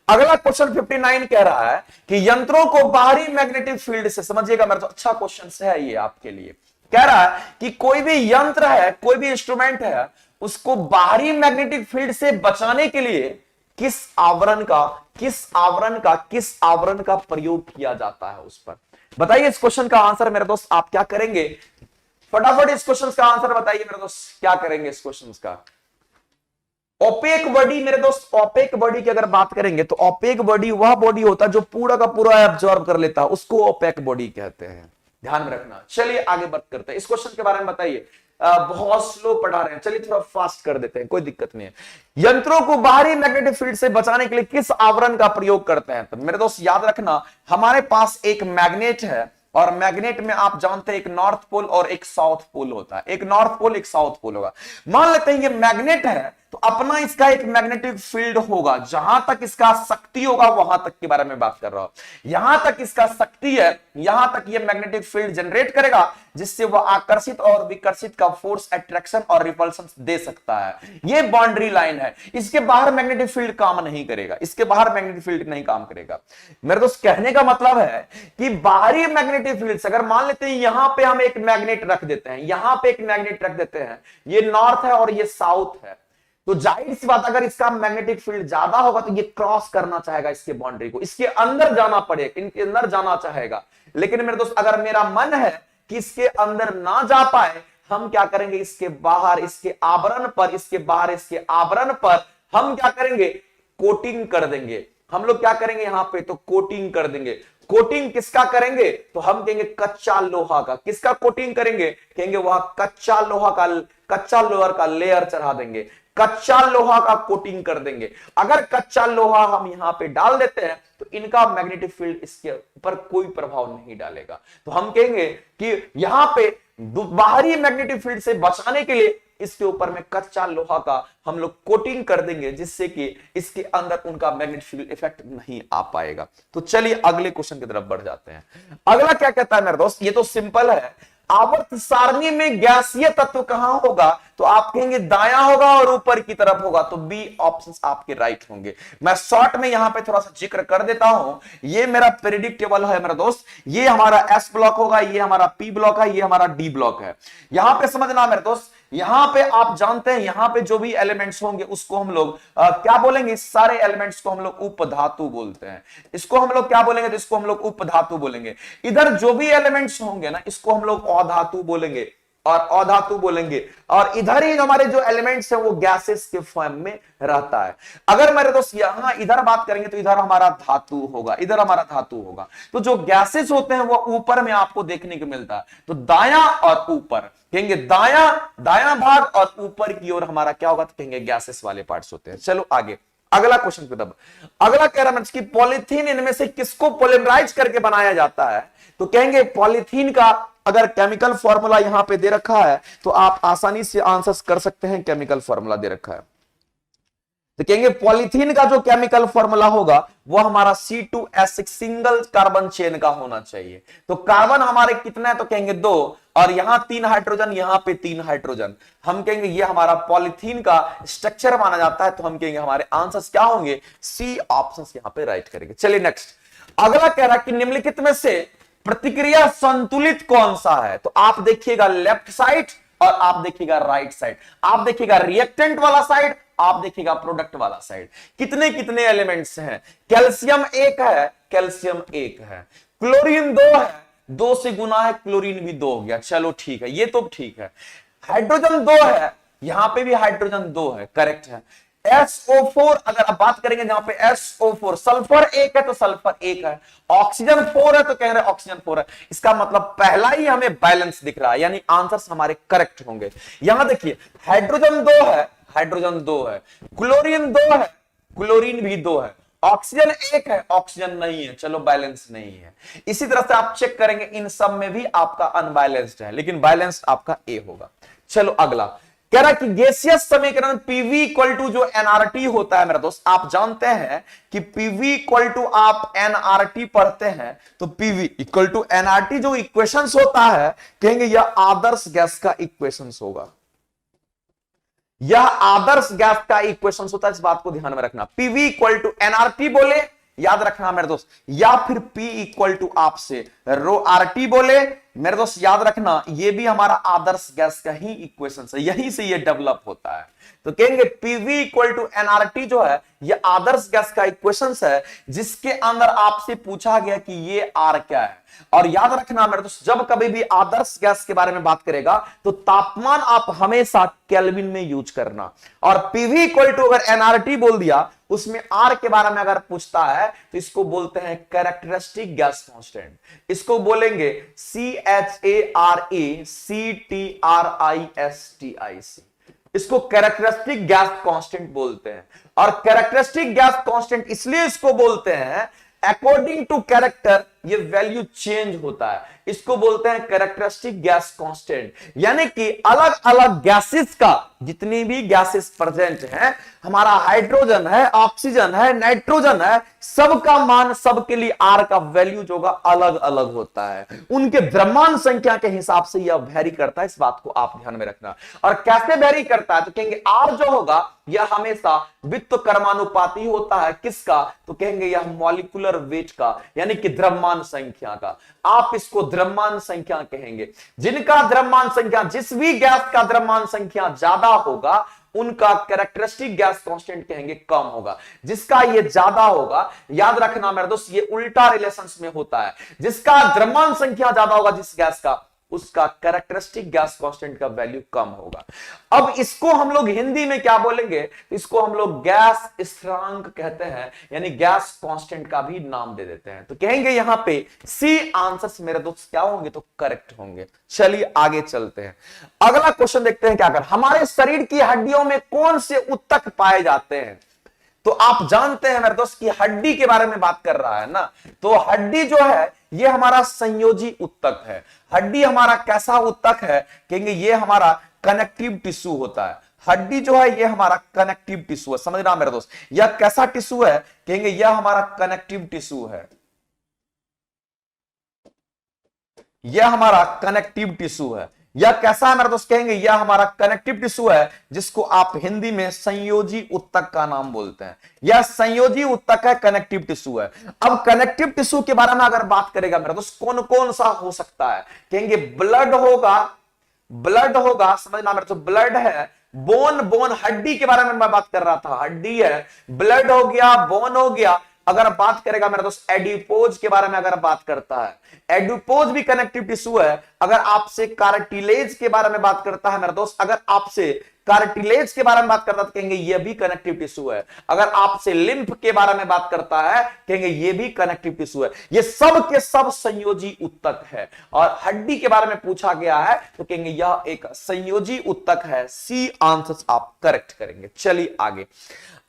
अगला क्वेश्चन 59 कह रहा है कि यंत्रों को बाहरी मैग्नेटिक फील्ड से, समझिएगा मेरे, तो अच्छा क्वेश्चन है ये आपके लिए। कह रहा है कि कोई भी यंत्र है, कोई भी इंस्ट्रूमेंट है, उसको बाहरी मैग्नेटिक फील्ड से बचाने के लिए किस आवरण का प्रयोग किया जाता है उस पर। बताइए इस क्वेश्चन का आंसर मेरे दोस्त, आप क्या करेंगे? फटाफट इस क्वेश्चन का आंसर बताइए मेरे दोस्त, क्या करेंगे इस क्वेश्चन का। ओपेक बॉडी मेरे दोस्त, ओपेक बॉडी की अगर बात करेंगे तो ओपेक बॉडी वह बॉडी होता है जो पूरा का पूरा एब्जॉर्ब कर लेता है, उसको ओपेक बॉडी कहते हैं, ध्यान में रखना। चलिए आगे बात करते हैं, इस क्वेश्चन के बारे में बताइए। बहुत स्लो पढ़ा रहे हैं, चलिए थोड़ा फास्ट कर देते हैं, कोई दिक्कत नहीं है। यंत्रों को बाहरी मैग्नेटिक फील्ड से बचाने के लिए किस आवरण का प्रयोग करते हैं? तो मेरे दोस्त याद रखना, हमारे पास एक मैग्नेट है, और मैग्नेट में आप जानते हैं एक नॉर्थ पोल और एक साउथ पोल होता है, एक नॉर्थ पोल एक साउथ पोल होगा। मान लेते हैं ये मैग्नेट है, तो अपना इसका एक मैग्नेटिक फील्ड होगा, जहां तक इसका शक्ति होगा वहां तक के बारे में बात कर रहा हूं। यहां तक इसका शक्ति है, यहां तक ये मैग्नेटिक फील्ड जनरेट करेगा, जिससे वह आकर्षित और विकर्षित का फोर्स, अट्रैक्शन और रिपल्शन दे सकता है। ये बाउंड्री लाइन है, इसके बाहर मैग्नेटिक फील्ड काम नहीं करेगा, इसके बाहर मैग्नेटिक फील्ड नहीं काम करेगा। मेरे दोस्त कहने का मतलब है कि बाहरी मैग्नेटिक फील्ड से, अगर मान लेते हैं यहां पे हम एक मैग्नेट रख देते हैं, यहां पे एक मैग्नेट रख देते हैं, ये नॉर्थ है और ये साउथ है, तो जाहिर सी बात अगर इसका मैग्नेटिक फील्ड ज्यादा होगा तो ये क्रॉस करना चाहेगा इसके बाउंड्री को, इसके अंदर जाना पड़ेगा, इनके अंदर जाना चाहेगा। लेकिन मेरे दोस्त अगर मेरा मन है कि इसके अंदर ना जा पाए, हम क्या करेंगे, इसके बाहर, इसके आवरण पर, इसके बाहर, इसके आवरण पर हम क्या करेंगे, कोटिंग कर देंगे। हम लोग क्या करेंगे यहां पे, तो कोटिंग कर देंगे। कोटिंग किसका करेंगे, तो हम कहेंगे कच्चा लोहा का। किसका कोटिंग करेंगे, कहेंगे वह कच्चा लोहा का, कच्चा लोहा का लेयर चढ़ा देंगे, कच्चा लोहा का कोटिंग कर देंगे। अगर कच्चा लोहा हम यहां पे डाल देते हैं तो इनका मैग्नेटिक फील्ड इसके ऊपर कोई प्रभाव नहीं डालेगा। तो हम कहेंगे कि यहां पे बाहरी मैग्नेटिक फील्ड से बचाने के लिए इसके ऊपर में कच्चा लोहा का हम लोग कोटिंग कर देंगे, जिससे कि इसके अंदर उनका मैग्नेटिक फील्ड इफेक्ट नहीं आ पाएगा। तो चलिए अगले क्वेश्चन की तरफ बढ़ जाते हैं। अगला क्या कहता है मेरे दोस्त, ये तो सिंपल है, आवर्त सारणी में गैसीय तत्व कहां होगा, तो आप कहेंगे दायां होगा और ऊपर की तरफ होगा, तो बी ऑप्शंस आपके राइट होंगे। मैं शॉर्ट में यहां पे थोड़ा सा जिक्र कर देता हूं, ये मेरा पीरियोडिक टेबल है मेरा दोस्त, ये हमारा एस ब्लॉक होगा, ये हमारा पी ब्लॉक है, ये हमारा डी ब्लॉक है। यहां पे समझना मेरे दोस्त, यहां पे आप जानते हैं यहां पे जो भी एलिमेंट्स होंगे उसको हम लोग क्या बोलेंगे, इस सारे एलिमेंट्स को हम लोग उपधातु बोलते हैं। इसको हम लोग क्या बोलेंगे, तो इसको हम लोग उपधातु बोलेंगे। इधर जो भी एलिमेंट्स होंगे ना, इसको हम लोग अधातु बोलेंगे और अधातु बोलेंगे, और इधर ही हमारे जो एलिमेंट्स हैं वो गैसेस के फॉर्म में रहता है। अगर मेरे दोस्त यहां इधर बात करेंगे तो इधर हमारा धातु होगा, इधर हमारा धातु होगा। तो जो गैसेस होते हैं वो ऊपर में आपको देखने को मिलता है, तो दायां और ऊपर कहेंगे, दायां भाग और ऊपर की ओर हमारा क्या होगा, तो कहेंगे गैसेस वाले पार्ट्स होते हैं। चलो आगे अगला क्वेश्चन पे, तब अगला कह रहा है कि पॉलीथीन इनमें से किसको पॉलीमराइज करके बनाया जाता है, तो कहेंगे पॉलीथीन का अगर केमिकल फॉर्मूला यहां पे दे रखा है तो आप आसानी से आंसर कर सकते हैं। केमिकल फॉर्मूला दे रखा है, तो कहेंगे पॉलीथीन का जो केमिकल फॉर्मूला होगा वो हमारा C2H6 सिंगल कार्बन चेन का होना चाहिए। तो कार्बन हमारे कितने हैं, तो कहेंगे 2, और यहां 3 हाइड्रोजन, यहां पे 3 हाइड्रोजन। हम कहेंगे ये हमारा पॉलीथीन का स्ट्रक्चर माना जाता है, तो हम कहेंगे हमारे आंसर्स क्या होंगे, सी ऑप्शन यहां पे राइट करेंगे। चलिए नेक्स्ट, अगला कह रहा है कि निम्नलिखित में से प्रतिक्रिया संतुलित कौन सा है। तो आप देखिएगा लेफ्ट साइड और आप देखिएगा राइट साइड, आप देखिएगा रिएक्टेंट वाला साइड, आप देखिएगा प्रोडक्ट वाला साइड। कितने कितने एलिमेंट्स हैं, कैल्शियम 1 है, कैल्शियम 1 है, क्लोरीन 2 है, 2 से गुना है, क्लोरीन भी 2 हो गया, चलो ठीक है, ये तो ठीक है। हाइड्रोजन 2 है, यहां पे भी हाइड्रोजन 2 है, करेक्ट है। SO4 अगर आप बात करेंगे जहां पे SO4, सल्फर 1 है तो सल्फर 1 है, ऑक्सीजन 4 है तो कह रहे हैं ऑक्सीजन 4 है। इसका मतलब पहला ही हमें बैलेंस दिख रहा है, यानी आंसर्स हमारे करेक्ट होंगे। यहां देखिए हाइड्रोजन 2 है, हाइड्रोजन 2 है, क्लोरीन 2 है, क्लोरीन भी 2 है, ऑक्सीजन 1 है, ऑक्सीजन नहीं है, चलो बैलेंस नहीं है। इसी तरह से आप चेक करेंगे इन सब में भी आपका अनबैलेंस्ड है, लेकिन बैलेंस्ड आपका ए होगा। चलो अगला कह रहा है कि गैसियस समीकरण पीवी इक्वल टू जो एनआरटी होता है मेरा दोस्त, आप जानते हैं कि पीवी इक्वल टू आप एनआरटी पढ़ते हैं, तो पीवी इक्वल टू एनआरटी जो इक्वेशंस होता है, कहेंगे यह आदर्श गैस का इक्वेशंस होगा, यह आदर्श गैस का इक्वेशंस होता है, इस बात को ध्यान में रखना। पीवी इक्वल टू एनआरटी बोले याद रखना मेरे दोस्त, या फिर P इक्वल टू आपसे रो RT बोले मेरे दोस्त याद रखना, ये भी हमारा आदर्श गैस का ही इक्वेशन है, यहीं से ये डेवलप होता है। तो कहेंगे PV इक्वल टू एनआरटी जो है ये आदर्श गैस का इक्वेशन है, जिसके अंदर आपसे पूछा गया कि ये R क्या है। और याद रखना मेरे दोस्त, जब कभी भी आदर्श गैस के बारे में बात करेगा तो तापमान आप हमेशा केल्विन में यूज करना, और पीवी इक्वल टू अगर एनआरटी बोल दिया उसमें R के बारे में अगर पूछता है तो इसको बोलते हैं कैरेक्टरिस्टिक गैस कांस्टेंट, इसको बोलेंगे CHARACTRISTIC, इसको कैरेक्टरिस्टिक गैस कांस्टेंट बोलते हैं। और कैरेक्टरिस्टिक गैस कांस्टेंट इसलिए इसको बोलते हैं, अकॉर्डिंग टू कैरेक्टर ये वैल्यू चेंज होता है, इसको बोलते हैं कैरेक्टरिस्टिक गैस कांस्टेंट। यानी कि अलग अलग गैसेस का, जितनी भी गैसेस प्रेजेंट हैं, हमारा हाइड्रोजन है, ऑक्सीजन है, नाइट्रोजन है, सबका मान सबके लिए आर का वैल्यू जो होगा अलग अलग होता है, उनके द्रव्यमान संख्या के हिसाब से यह वेरी करता है, इस बात को आप ध्यान में रखना। और कैसे वेरी करता है, तो कहेंगे आर जो होगा यह हमेशा व्युत्क्रमानुपाती होता है, किसका, तो कहेंगे यह मॉलिक्यूलर वेट का, यानी कि द्रव्यमान संख्या का। आप इसको द्रव्यमान संख्या कहेंगे। जिनका द्रव्यमान संख्या, जिस भी गैस का द्रव्यमान संख्या ज्यादा होगा उनका कैरेक्टरिस्टिक गैस कांस्टेंट कहेंगे कम होगा। जिसका ये ज्यादा होगा, याद रखना मेरे दोस्त, ये उल्टा रिलेशंस में होता है, जिसका द्रव्यमान संख्या ज्यादा होगा जिस गैस का, उसका कैरेक्टरिस्टिक गैस कांस्टेंट का वैल्यू कम होगा। अब इसको हम लोग हिंदी में क्या बोलेंगे, इसको हम लोग गैस स्थिरांक कहते हैं, यानी गैस कांस्टेंट का भी नाम दे देते हैं। तो कहेंगे यहां पे सी आंसर्स मेरे दोस्त क्या होंगे, तो करेक्ट होंगे। चलिए आगे चलते हैं, अगला क्वेश्चन देखते हैं क्या कर, हमारे शरीर की हड्डियों में कौन से ऊतक पाए जाते हैं। तो आप जानते हैं मेरे दोस्त कि हड्डी के बारे में बात कर रहा है ना, तो हड्डी जो है ये हमारा संयोजी ऊतक है। हड्डी हमारा कैसा ऊतक है, कहेंगे ये हमारा कनेक्टिव टिश्यू होता है। हड्डी जो है ये हमारा कनेक्टिव टिश्यू है, समझना मेरे दोस्त, यह कैसा टिश्यू है, कहेंगे यह हमारा कनेक्टिव टिश्यू है, यह हमारा कनेक्टिव टिश्यू है। यह कैसा है मेरे दोस्त, कहेंगे यह हमारा कनेक्टिव टिश्यू है, जिसको आप हिंदी में संयोजी ऊतक का नाम बोलते हैं। यह संयोजी ऊतक है, कनेक्टिव टिश्यू है। अब कनेक्टिव टिश्यू के बारे में अगर बात करेगा मेरे दोस्त, कौन कौन सा हो सकता है, कहेंगे ब्लड होगा, ब्लड होगा, समझना मेरे दोस्त, ब्लड है, बोन, बोन हड्डी के बारे में मैं बात कर रहा था, हड्डी है, ब्लड हो गया, बोन हो गया। अगर बात करेगा मेरे दोस्त एडिपोज के बारे में अगर बात करता है, एडिपोज भी कनेक्टिव टिश्यू है। अगर आपसे कार्टिलेज के बारे में बात करता है मेरे दोस्त, अगर आपसे कार्टिलेज के बारे में बात करता है तो कहेंगे यह भी कनेक्टिव टिश्यू है। अगर आपसे लिम्फ के बारे में बात करता है कहेंगे यह भी कनेक्टिव टिश्यू है। ये सब के सब संयोजी ऊतक है। और हड्डी के बारे में पूछा गया है तो कहेंगे यह एक संयोजी ऊतक है। सी आंसर आप करेक्ट करेंगे। चलिए आगे,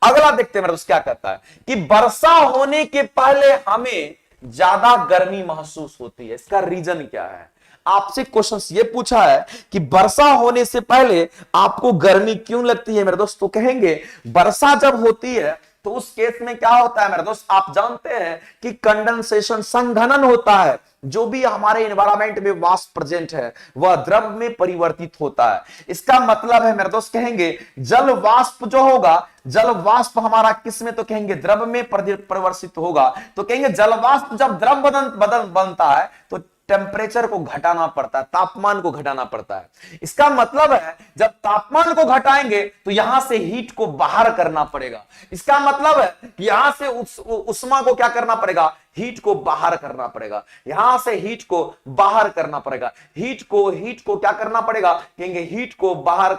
अगला देखते हैं मेरे दोस्त क्या कहता है कि वर्षा होने के पहले हमें ज्यादा गर्मी महसूस होती है, इसका रीजन क्या है। आपसे क्वेश्चन ये पूछा है कि वर्षा होने से पहले आपको गर्मी क्यों लगती है मेरे दोस्त, तो कहेंगे वर्षा जब होती है तो उस केस में क्या होता है मेरे दोस्त, आप जानते हैं कि कंडेंसेशन, संघनन होता है। जो भी हमारे एनवायरमेंट में वाष्प प्रेजेंट है वह द्रव में परिवर्तित होता है। इसका मतलब है मेरे दोस्त, कहेंगे जल वाष्प जो होगा, जल वाष्प हमारा किस में, तो कहेंगे द्रव में परिवर्तित होगा। तो कहेंगे जल वाष्प जब द्रव बनता है तो टेम्परेचर को घटाना पड़ता है, तापमान को घटाना पड़ता है। इसका मतलब है जब तापमान को घटाएंगे तो यहां से हीट को बाहर करना पड़ेगा। इसका मतलब है कि यहां से उष्मा को क्या करना पड़ेगा, हीट को बाहर करना पड़ेगा। यहां से हीट को बाहर करना पड़ेगा। हीट को क्या करना पड़ेगा, कहेंगे हीट को बाहर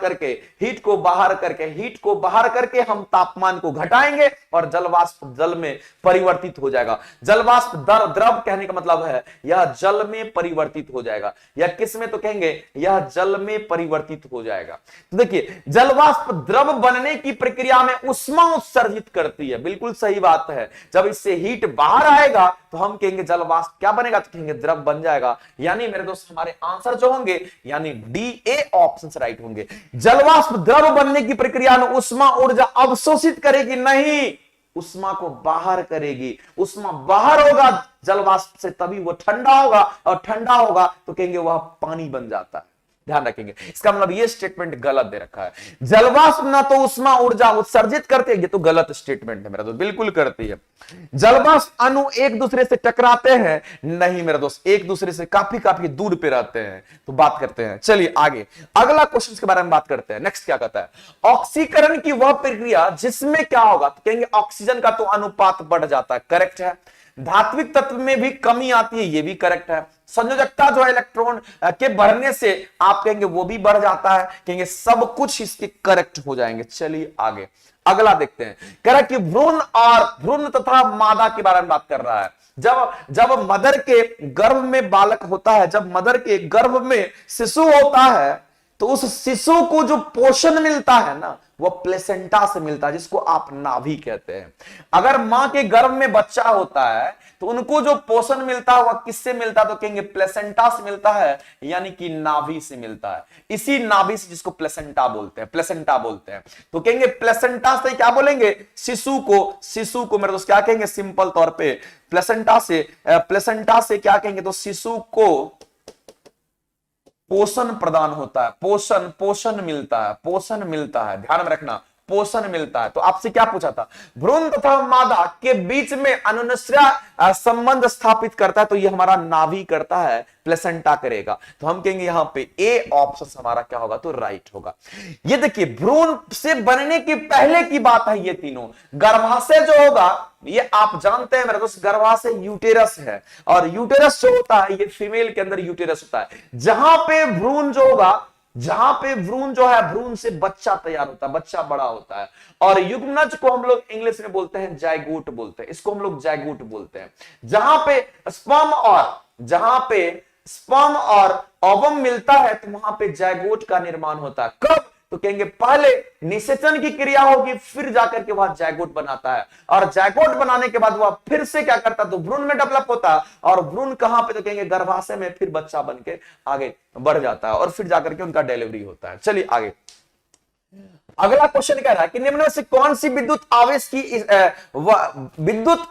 करके हम तापमान को घटाएंगे और जलवाष्प जल में परिवर्तित हो जाएगा। जलवाष्प द्रव कहने का मतलब है यह जल में परिवर्तित हो जाएगा। या किस में, तो कहेंगे यह जल में परिवर्तित हो जाएगा। तो देखिए जलवाष्प द्रव बनने की प्रक्रिया में उष्मा उत्सर्जित करती है, बिल्कुल सही बात है। जब इससे हीट बाहर आएगा तो हम कहेंगे जलवाष्प क्या बनेगा, तो कहेंगे द्रव बन जाएगा। यानी मेरे दोस्त हमारे आंसर जो होंगे यानी डी ए ऑप्शन राइट होंगे। जलवाष्प द्रव बनने की प्रक्रिया में उष्मा ऊर्जा अवशोषित करेगी नहीं, उष्मा को बाहर करेगी। उष्मा बाहर होगा जलवाष्प से तभी वो ठंडा होगा, और ठंडा होगा तो कहेंगे वह पानी बन जाता है। ध्यान रखेंगे, इसका मतलब ये स्टेटमेंट गलत दे रखा है। जलवाष्प ना तो उष्मा ऊर्जा उत्सर्जित करते हैं, ये तो गलत स्टेटमेंट है मेरा दोस्त, बिल्कुल करती है। जलवाष्प अणु एक दूसरे से टकराते हैं नहीं मेरा दोस्त, एक दूसरे से काफी दूर पे रहते हैं। तो बात करते हैं, चलिए आगे अगला क्वेश्चन के बारे में बात करते हैं। नेक्स्ट क्या कहता है, ऑक्सीकरण की वह प्रक्रिया जिसमें क्या होगा, तो कहेंगे ऑक्सीजन का तो अनुपात बढ़ जाता है, करेक्ट है। धात्विक तत्व में भी कमी आती है, ये भी करेक्ट है। संयोजकता जो है इलेक्ट्रॉन के बढ़ने से आप कहेंगे वो भी बढ़ जाता है, कहेंगे सब कुछ इसके करेक्ट हो जाएंगे। चलिए आगे अगला देखते हैं। कह रहा है कि भ्रूण तथा मादा के बारे में बात कर रहा है। जब मदर के गर्भ में बालक होता है, जब मदर के गर्भ में शिशु होता है, तो उस शिशु को जो पोषण मिलता है ना वो प्लेसेंटा से मिलता है, जिसको आप नाभि कहते हैं। अगर मां के गर्भ में बच्चा होता है तो उनको जो पोषण मिलता है वह किससे मिलता है, तो कहेंगे प्लेसेंटा से मिलता है, यानी कि नाभि से मिलता है। इसी नाभि से, जिसको प्लेसेंटा बोलते हैं, तो कहेंगे प्लेसेंटा से क्या बोलेंगे, शिशु को मेरे दोस्त क्या कहेंगे, सिंपल तौर पे प्लेसेंटा से क्या कहेंगे, तो शिशु को पोषण प्रदान होता है, पोषण मिलता है। ध्यान में रखना, पोषण मिलता है। तो आपसे क्या पूछा था, भ्रूण तथा मादा के बीच में अनुनिश्चय संबंध स्थापित करता है, तो ये हमारा नाभि करता है, प्लेसेंटा करेगा। तो हम कहेंगे यहां पे ए ऑप्शन हमारा क्या होगा, तो राइट होगा। ये देखिए भ्रूण से बनने के पहले की बात है, ये तीनों। गर्भाशय जो होगा ये आप जानते हैं मेरे दोस्त, गर्भाशय यूटेरस है, और यूटेरस जो होता है ये फीमेल के अंदर यूटेरस होता है। जहां पे भ्रूण जो है, भ्रूण से बच्चा तैयार होता है, बच्चा बड़ा होता है। और युग्मनज को हम लोग इंग्लिश में बोलते हैं जायगोट बोलते हैं, इसको हम लोग जायगोट बोलते हैं। जहां पे स्पर्म और ओवम मिलता है तो वहां पे जायगोट का निर्माण होता है। कब, तो कहेंगे पहले निषेचन की क्रिया होगी, फिर जाकर के वह जायगोट बनाता है, और जायगोट बनाने के बाद वह फिर से क्या करता है, तो भ्रूण में डेवलप होता है। और भ्रूण कहां पे, तो कहेंगे गर्भाशय में, फिर बच्चा बन के आगे बढ़ जाता है, और फिर जाकर के उनका डिलीवरी होता है। चलिए आगे अगला क्वेश्चन कह रहा है कि निम्न में से कौन सी विद्युत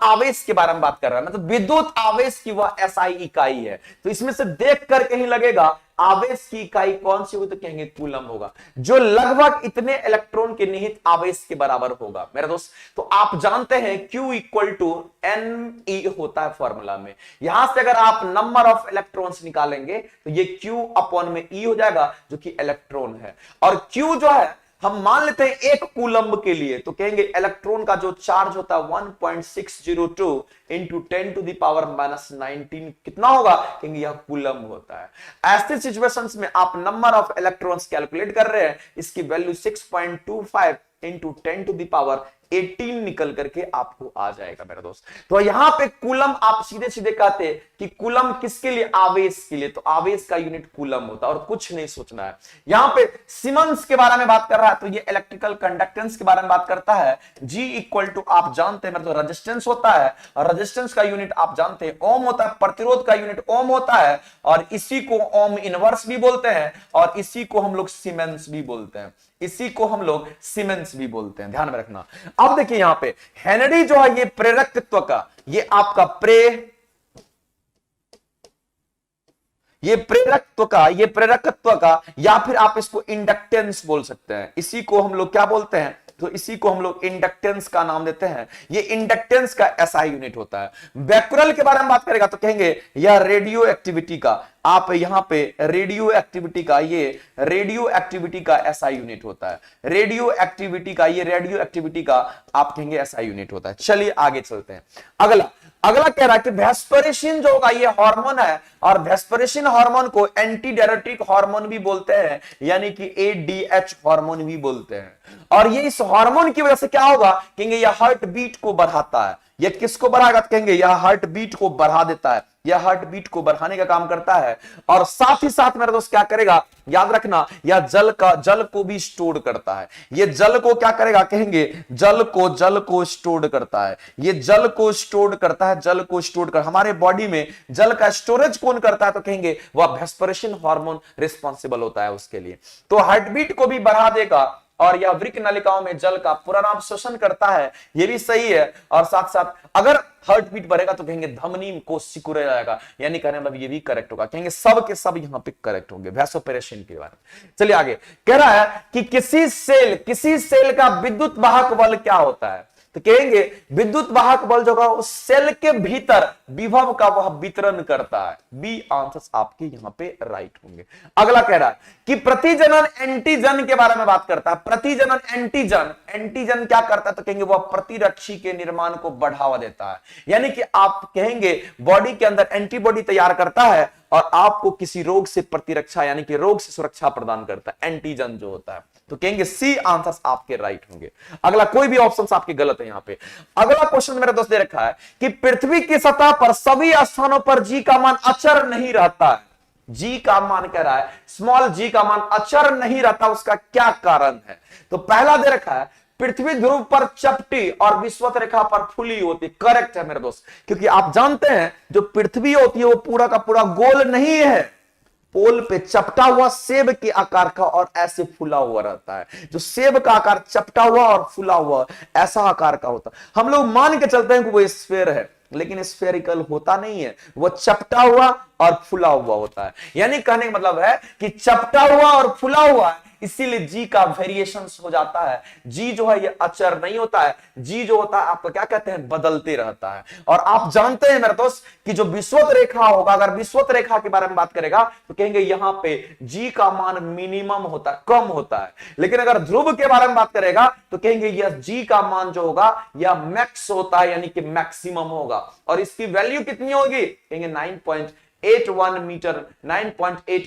आवेश के बारे में बात कर रहा है, मतलब विद्युत आवेश की वह एसआई इकाई है। तो इसमें से देख कर कहीं लगेगा आवेश की इकाई कौन सी हुई, तो कहेंगे कूलम होगा, जो लगभग इतने इलेक्ट्रॉन के निहित आवेश के बराबर होगा मेरे दोस्त। तो आप जानते हैं Q इक्वल टू NE होता है फॉर्मूला में। यहां से अगर आप नंबर ऑफ इलेक्ट्रॉन्स निकालेंगे तो ये Q अपॉन में E हो जाएगा, जो कि इलेक्ट्रॉन है। और Q जो है हम मान लेते हैं एक कूलम्ब के लिए, तो कहेंगे इलेक्ट्रॉन का जो चार्ज होता है 1.602 इंटू 10 टू द पावर -19 कितना होगा, कहेंगे यह कूलम्ब होता है। ऐसे सिचुएशंस में आप नंबर ऑफ इलेक्ट्रॉन्स कैलकुलेट कर रहे हैं, इसकी value 6.25 into 10 to the power 18 निकल करके आपको आ जाएगा मेरा दोस्त। तो यहां पे कूलम आप सीधे सीधे कहते कि कूलम किसके लिए, आवेश के लिए, तो आवेश का यूनिट कूलम होता है और कुछ नहीं सोचना है। यहां पे सीमेंस के बारे में बात कर रहा है तो ये इलेक्ट्रिकल कंडक्टेंस के बारे में बात करता है। G इक्वल टू आप जानते हैं मेरे दोस्त रेजिस्टेंस होता है, और रेजिस्टेंस का यूनिट आप जानते हैं ओम होता है, प्रतिरोध का यूनिट ओम होता है, और इसी को ओम इनवर्स भी बोलते हैं, और इसी को हम लोग सीमेंस भी बोलते हैं, इसी को हम लोग सीमेंस भी बोलते हैं, ध्यान में रखना। अब देखिए यहां पे हेनरी जो है ये प्रेरकत्व का, ये आपका ये प्रेरकत्व का, या फिर आप इसको इंडक्टेंस बोल सकते हैं। इसी को हम लोग क्या बोलते हैं, तो इसी को हम लोग इंडक्टेंस का नाम देते हैं। ये इंडक्टेंस का एसआई यूनिट होता है। बैकुरल के बारे में बात करेगा तो कहेंगे यह रेडियो एक्टिविटी का, आप यहां पे रेडियो एक्टिविटी का, ये रेडियो एक्टिविटी का एसआई यूनिट होता है। रेडियो एक्टिविटी का, ये रेडियो एक्टिविटी का आप कहेंगे एसआई यूनिट होता है। चलिए आगे चलते हैं। अगला कह रहा है कि वेस्परेसिन जो होगा ये हार्मोन है, और वेस्परेसिन हार्मोन को एंटी डायरेटिक हार्मोन भी बोलते हैं, यानी कि एडीएच हार्मोन भी बोलते हैं। और ये इस हार्मोन की वजह से क्या होगा, कहेंगे यह हार्ट बीट को बढ़ाता है। ये किसको बढ़ाएगा, तो कहेंगे यह हार्ट बीट को बढ़ा देता है, यह हार्ट बीट को बढ़ाने का काम करता है। और साथ ही साथ मेरे दोस्त क्या करेगा, याद रखना, यह जल को भी स्टोर करता है। ये जल को क्या करेगा, कहेंगे जल को स्टोर करता है। ये जल को स्टोर करता है, जल को स्टोर कर, हमारे बॉडी में जल का स्टोरेज कौन करता है, तो कहेंगे वह वेस्परेसिन हार्मोन रिस्पॉन्सिबल होता है उसके लिए। तो हार्ट बीट को भी बढ़ा देगा, और यह वृक्क नलिकाओं में जल का पुनराव शोषण करता है, यह भी सही है। और साथ साथ अगर हार्ट बीट बढ़ेगा तो कहेंगे धमनी को सिकुड़ जाएगा, यानी कहने मतलब ये भी करेक्ट होगा, कहेंगे सब के सब यहां पे करेक्ट होंगे वैसोपेरेशन के बारे में। चलिए आगे कह रहा है कि किसी सेल का विद्युत वाहक बल क्या होता है, तो कहेंगे विद्युत वाहक बल जो होगा उस सेल के भीतर विभव का वह वितरण करता है। बी आंसर्स आपके यहां पे राइट होंगे। अगला कह रहा है कि प्रतिजनन एंटीजन के बारे में बात करता है। प्रतिजनन एंटीजन क्या करता है, तो कहेंगे वह प्रतिरक्षी के निर्माण को बढ़ावा देता है, यानी कि आप कहेंगे बॉडी के अंदर एंटीबॉडी तैयार करता है और आपको किसी रोग से प्रतिरक्षा यानी कि रोग से सुरक्षा प्रदान करता है, एंटीजन जो होता है। तो कहेंगे सी आंसर्स आपके राइट होंगे। अगला कोई भी ऑप्शंस आपके गलत है यहां पे। अगला क्वेश्चन मेरे दोस्त दे रखा है कि पृथ्वी की सतह पर सभी स्थानों पर जी का मान अचर नहीं रहता है। जी का मान कह रहा है स्मॉल जी का मान अचर नहीं रहता, उसका क्या कारण है, तो पहला दे रखा है पृथ्वी ध्रुव पर चपटी और विषुवत रेखा पर फुली होती। करेक्ट है मेरे दोस्त, क्योंकि आप जानते हैं जो पृथ्वी होती है वो पूरा का पूरा गोल नहीं है, पोल पे चपटा हुआ सेब के आकार का और ऐसे फुला हुआ रहता है। जो सेब का आकार चपटा हुआ और फुला हुआ ऐसा आकार का होता है। हम लोग मान के चलते हैं कि वो स्फेयर है, लेकिन स्फेरिकल होता नहीं है, वो चपटा हुआ और फुला हुआ होता है। यानी कहने का मतलब है कि चपटा हुआ और फुला हुआ है, इसीलिए जी का वेरिएशंस हो जाता है। जी जो है ये अचर नहीं होता है, जी जो होता है आपको क्या कहते हैं, बदलते रहता है। और आप जानते हैं मेरे दोस्त कि जो विषुवत रेखा होगा, अगर विषुवत रेखा के बारे में बात करेगा तो कहेंगे यहां पे जी का मान मिनिमम होता है, कम होता है। लेकिन अगर ध्रुव के बारे में बात करेगा तो कहेंगे यह जी का मान जो होगा यह मैक्स होता है, यानी कि मैक्सिमम होगा। और इसकी वैल्यू कितनी होगी, कहेंगे 9.8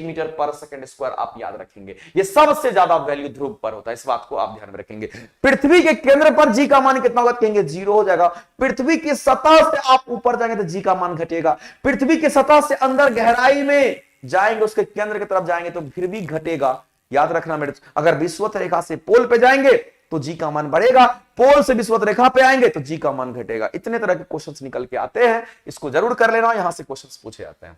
मीटर पर सेकंड स्क्वायर। आप याद रखेंगे ये सबसे ज्यादा वैल्यू ध्रुव पर होता है, इस बात को आप ध्यान में रखेंगे। पृथ्वी के केंद्र पर जी का मान कितना होगा, कहेंगे 0 हो जाएगा। पृथ्वी की सतह से आप ऊपर जाएंगे तो जी का मान घटेगा। पृथ्वी की सतह से अंदर गहराई में जाएंगे, उसके केंद्र की तरफ जाएंगे तो फिर भी घटेगा। याद रखना मेरे, अगर विषुवत रेखा से पोल पे जाएंगे तो जी का मान बढ़ेगा, पोल से विषुवत रेखा पे आएंगे तो जी का मान घटेगा। इतने तरह के क्वेश्चंस निकल के आते हैं, इसको जरूर कर लेना, यहां से क्वेश्चंस पूछे जाते हैं।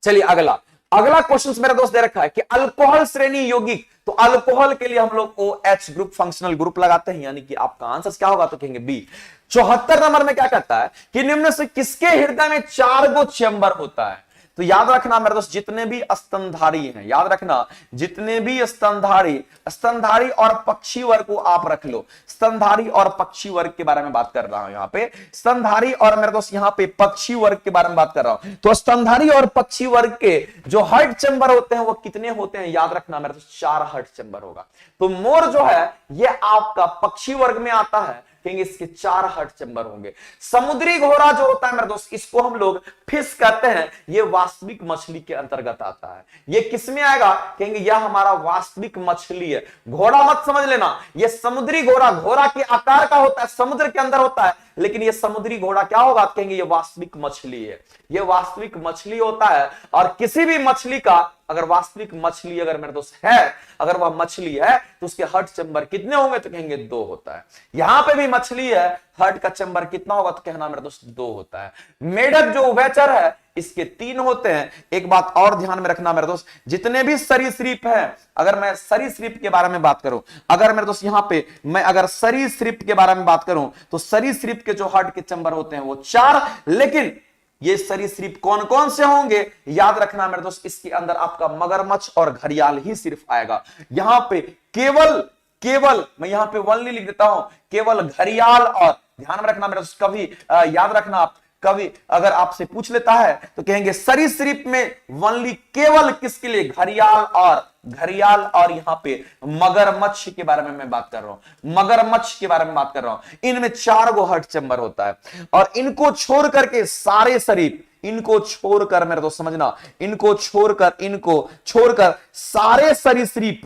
चलिए अगला क्वेश्चन मेरा दोस्त दे रखा है कि अल्कोहल श्रेणी यौगिक, तो अल्कोहल के लिए हम लोग OH ग्रुप फंक्शनल ग्रुप लगाते हैं, यानी कि आपका आंसर क्या होगा, तो कहेंगे बी। 74 नंबर में क्या कहता है कि निम्न से किसके हृदय में 4 गो चेंबर होता है। तो याद रखना मेरे दोस्त जितने भी स्तनधारी हैं, याद रखना जितने भी स्तनधारी और पक्षी वर्ग को आप रख लो। स्तनधारी और पक्षी वर्ग के बारे में बात कर रहा हूं यहाँ पे, स्तनधारी और मेरे दोस्त यहाँ पे पक्षी वर्ग के बारे में बात कर रहा हूं। तो स्तनधारी और पक्षी वर्ग के जो हार्ट चेंबर होते हैं वो कितने होते हैं, याद रखना मेरे दोस्त 4 हार्ट चेंबर होगा। तो मोर जो है ये आपका पक्षी वर्ग में आता है, कहेंगे इसके 4 हर्ट चैम्बर होंगे। समुद्री घोड़ा जो होता है मेरे दोस्त, इसको हम लोग फिश कहते हैं, ये वास्तविक मछली के अंतर्गत आता है। ये किसमें आएगा, कहेंगे यह हमारा वास्तविक मछली है। घोड़ा मत समझ लेना, ये समुद्री घोड़ा, घोड़ा के आकार का होता है, समुद्र के अंदर होता है, लेकिन ये समुद्री घोड़ा क्या होगा, कहेंगे ये वास्तविक मछली है, ये वास्तविक मछली होता है। और किसी भी मछली का अगर वास्तविक मछली अगर मेरे दोस्त है, अगर वह मछली है तो उसके हर्ट चैम्बर कितने होंगे, तो कहेंगे 2 होता है। यहां पे भी मछली है, हर्ट का चैम्बर कितना होगा, तो कहना मेरे दोस्त 2 होता है। मेढक जो उभयचर है, इसके 3 होते हैं। एक बात और ध्यान में रखना मेरे दोस्त, जितने भी सरीसृप हैं, अगर मैं सरीसृप के बारे में बात करूं, अगर मेरे दोस्त यहां पे मैं अगर सरीसृप के बारे में बात करूं, तो सरीसृप के जो हर्ट के चैम्बर होते हैं वो 4, लेकिन ये सरीसृप कौन कौन से होंगे, याद रखना मेरे दोस्त, इसके अंदर आपका मगरमच्छ और घड़ियाल ही सिर्फ आएगा। यहां पे केवल मैं यहां पे ओनली लिख देता हूं, केवल घड़ियाल। और ध्यान में रखना मेरे दोस्त, कभी याद रखना आप, कभी अगर आपसे पूछ लेता है तो कहेंगे सरीसृप में ओनली केवल किसके लिए, घड़ियाल और यहां पे मगरमच्छ के बारे में मैं बात कर रहा हूं, मगरमच्छ के बारे में बात कर रहा हूं। इनमें 4 गो हर्ट चैम्बर होता है, और इनको छोड़ करके सारे शरीर, इनको छोड़कर मेरे दोस्त समझना, इनको छोड़कर सारे सरीसृप,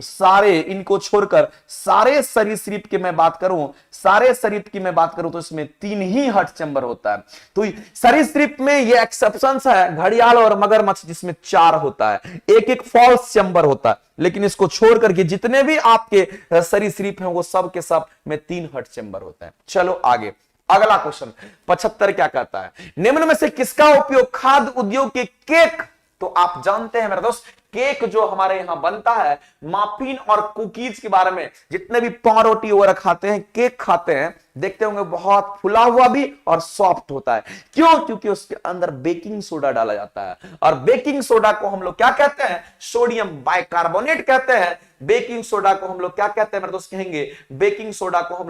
इनको छोड़कर सारे सरीसृप की मैं बात करूं, सारे सरीप की मैं बात करूं, तो इसमें 3 ही हर्ट चैम्बर होता है। तो सरीसृप में ये एक्सेप्शंस है, घड़ियाल और मगरमच्छ जिसमें 4 होता है, एक फॉल्स चैम्बर होता है। लेकिन इसको छोड़ करके जितने भी आपके सरीसृप हैं वो सब के सब में 3 हर्ट चैम्बर होता है। चलो आगे, अगला क्वेश्चन 75 क्या कहता है, निम्न में से किसका उपयोग खाद्य उद्योग के केक, तो आप जानते हैं मेरे दोस्त, केक जो हमारे यहां बनता है, माफिन और कुकीज के बारे में, जितने भी पाव रोटी वगैरह खाते हैं, केक खाते हैं, देखते होंगे बहुत फुला हुआ भी और सॉफ्ट होता है। क्यों, क्योंकि उसके अंदर बेकिंग सोडा डाला जाता है, और बेकिंग सोडा को हम लोग क्या कहते हैं, सोडियम बाइकार्बोनेट कहते हैं। बेकिंग सोडा को हम लोग क्या कहते हैं मेरे दोस्त, कहेंगे बेकिंग सोडा को हम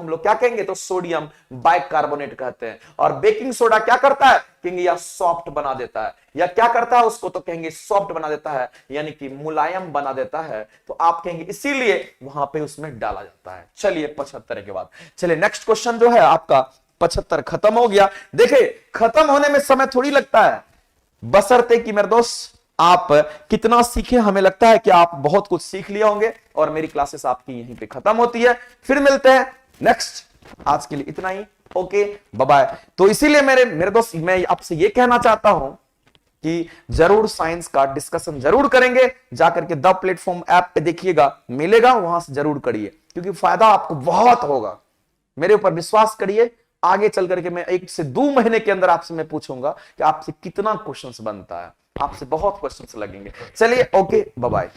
लोग क्या कहेंगे, तो सोडियम बाइकार्बोनेट कहते हैं। और बेकिंग सोडा क्या करता है, कहेंगे या सॉफ्ट बना देता है, या क्या करता है उसको, तो कहेंगे सॉफ्ट बना देता है, यानी कि मुलायम बना देता है। तो आप कहेंगे इसीलिए वहां पे उसमें डाला जाता है। चलिए 75 के बाद चलिए नेक्स्ट क्वेश्चन जो है आपका 75 खत्म हो गया। देखिए खत्म होने में समय थोड़ी लगता है, बशर्ते कि मेरे दोस्त आप कितना सीखे। हमें लगता है कि आप बहुत कुछ सीख लिए होंगे, और मेरी क्लासेस आपकी यहीं पे खत्म होती है। फिर मिलते हैं नेक्स्ट, आज के लिए इतना ही, ओके बाय बाय। तो इसीलिए मेरे दोस्त मैं आपसे ये कहना चाहता हूं कि जरूर साइंस का डिस्कशन जरूर करेंगे, जाकर के द प्लेटफॉर्म ऐप पे देखिएगा, मिलेगा, वहां से जरूर करिए, क्योंकि फायदा आपको बहुत होगा। मेरे ऊपर विश्वास करिए, आगे चल करके मैं 1 से 2 महीने के अंदर आपसे मैं पूछूंगा कि आपसे कितना क्वेश्चंस बनता है, आपसे बहुत क्वेश्चंस लगेंगे। चलिए ओके बाय बाय।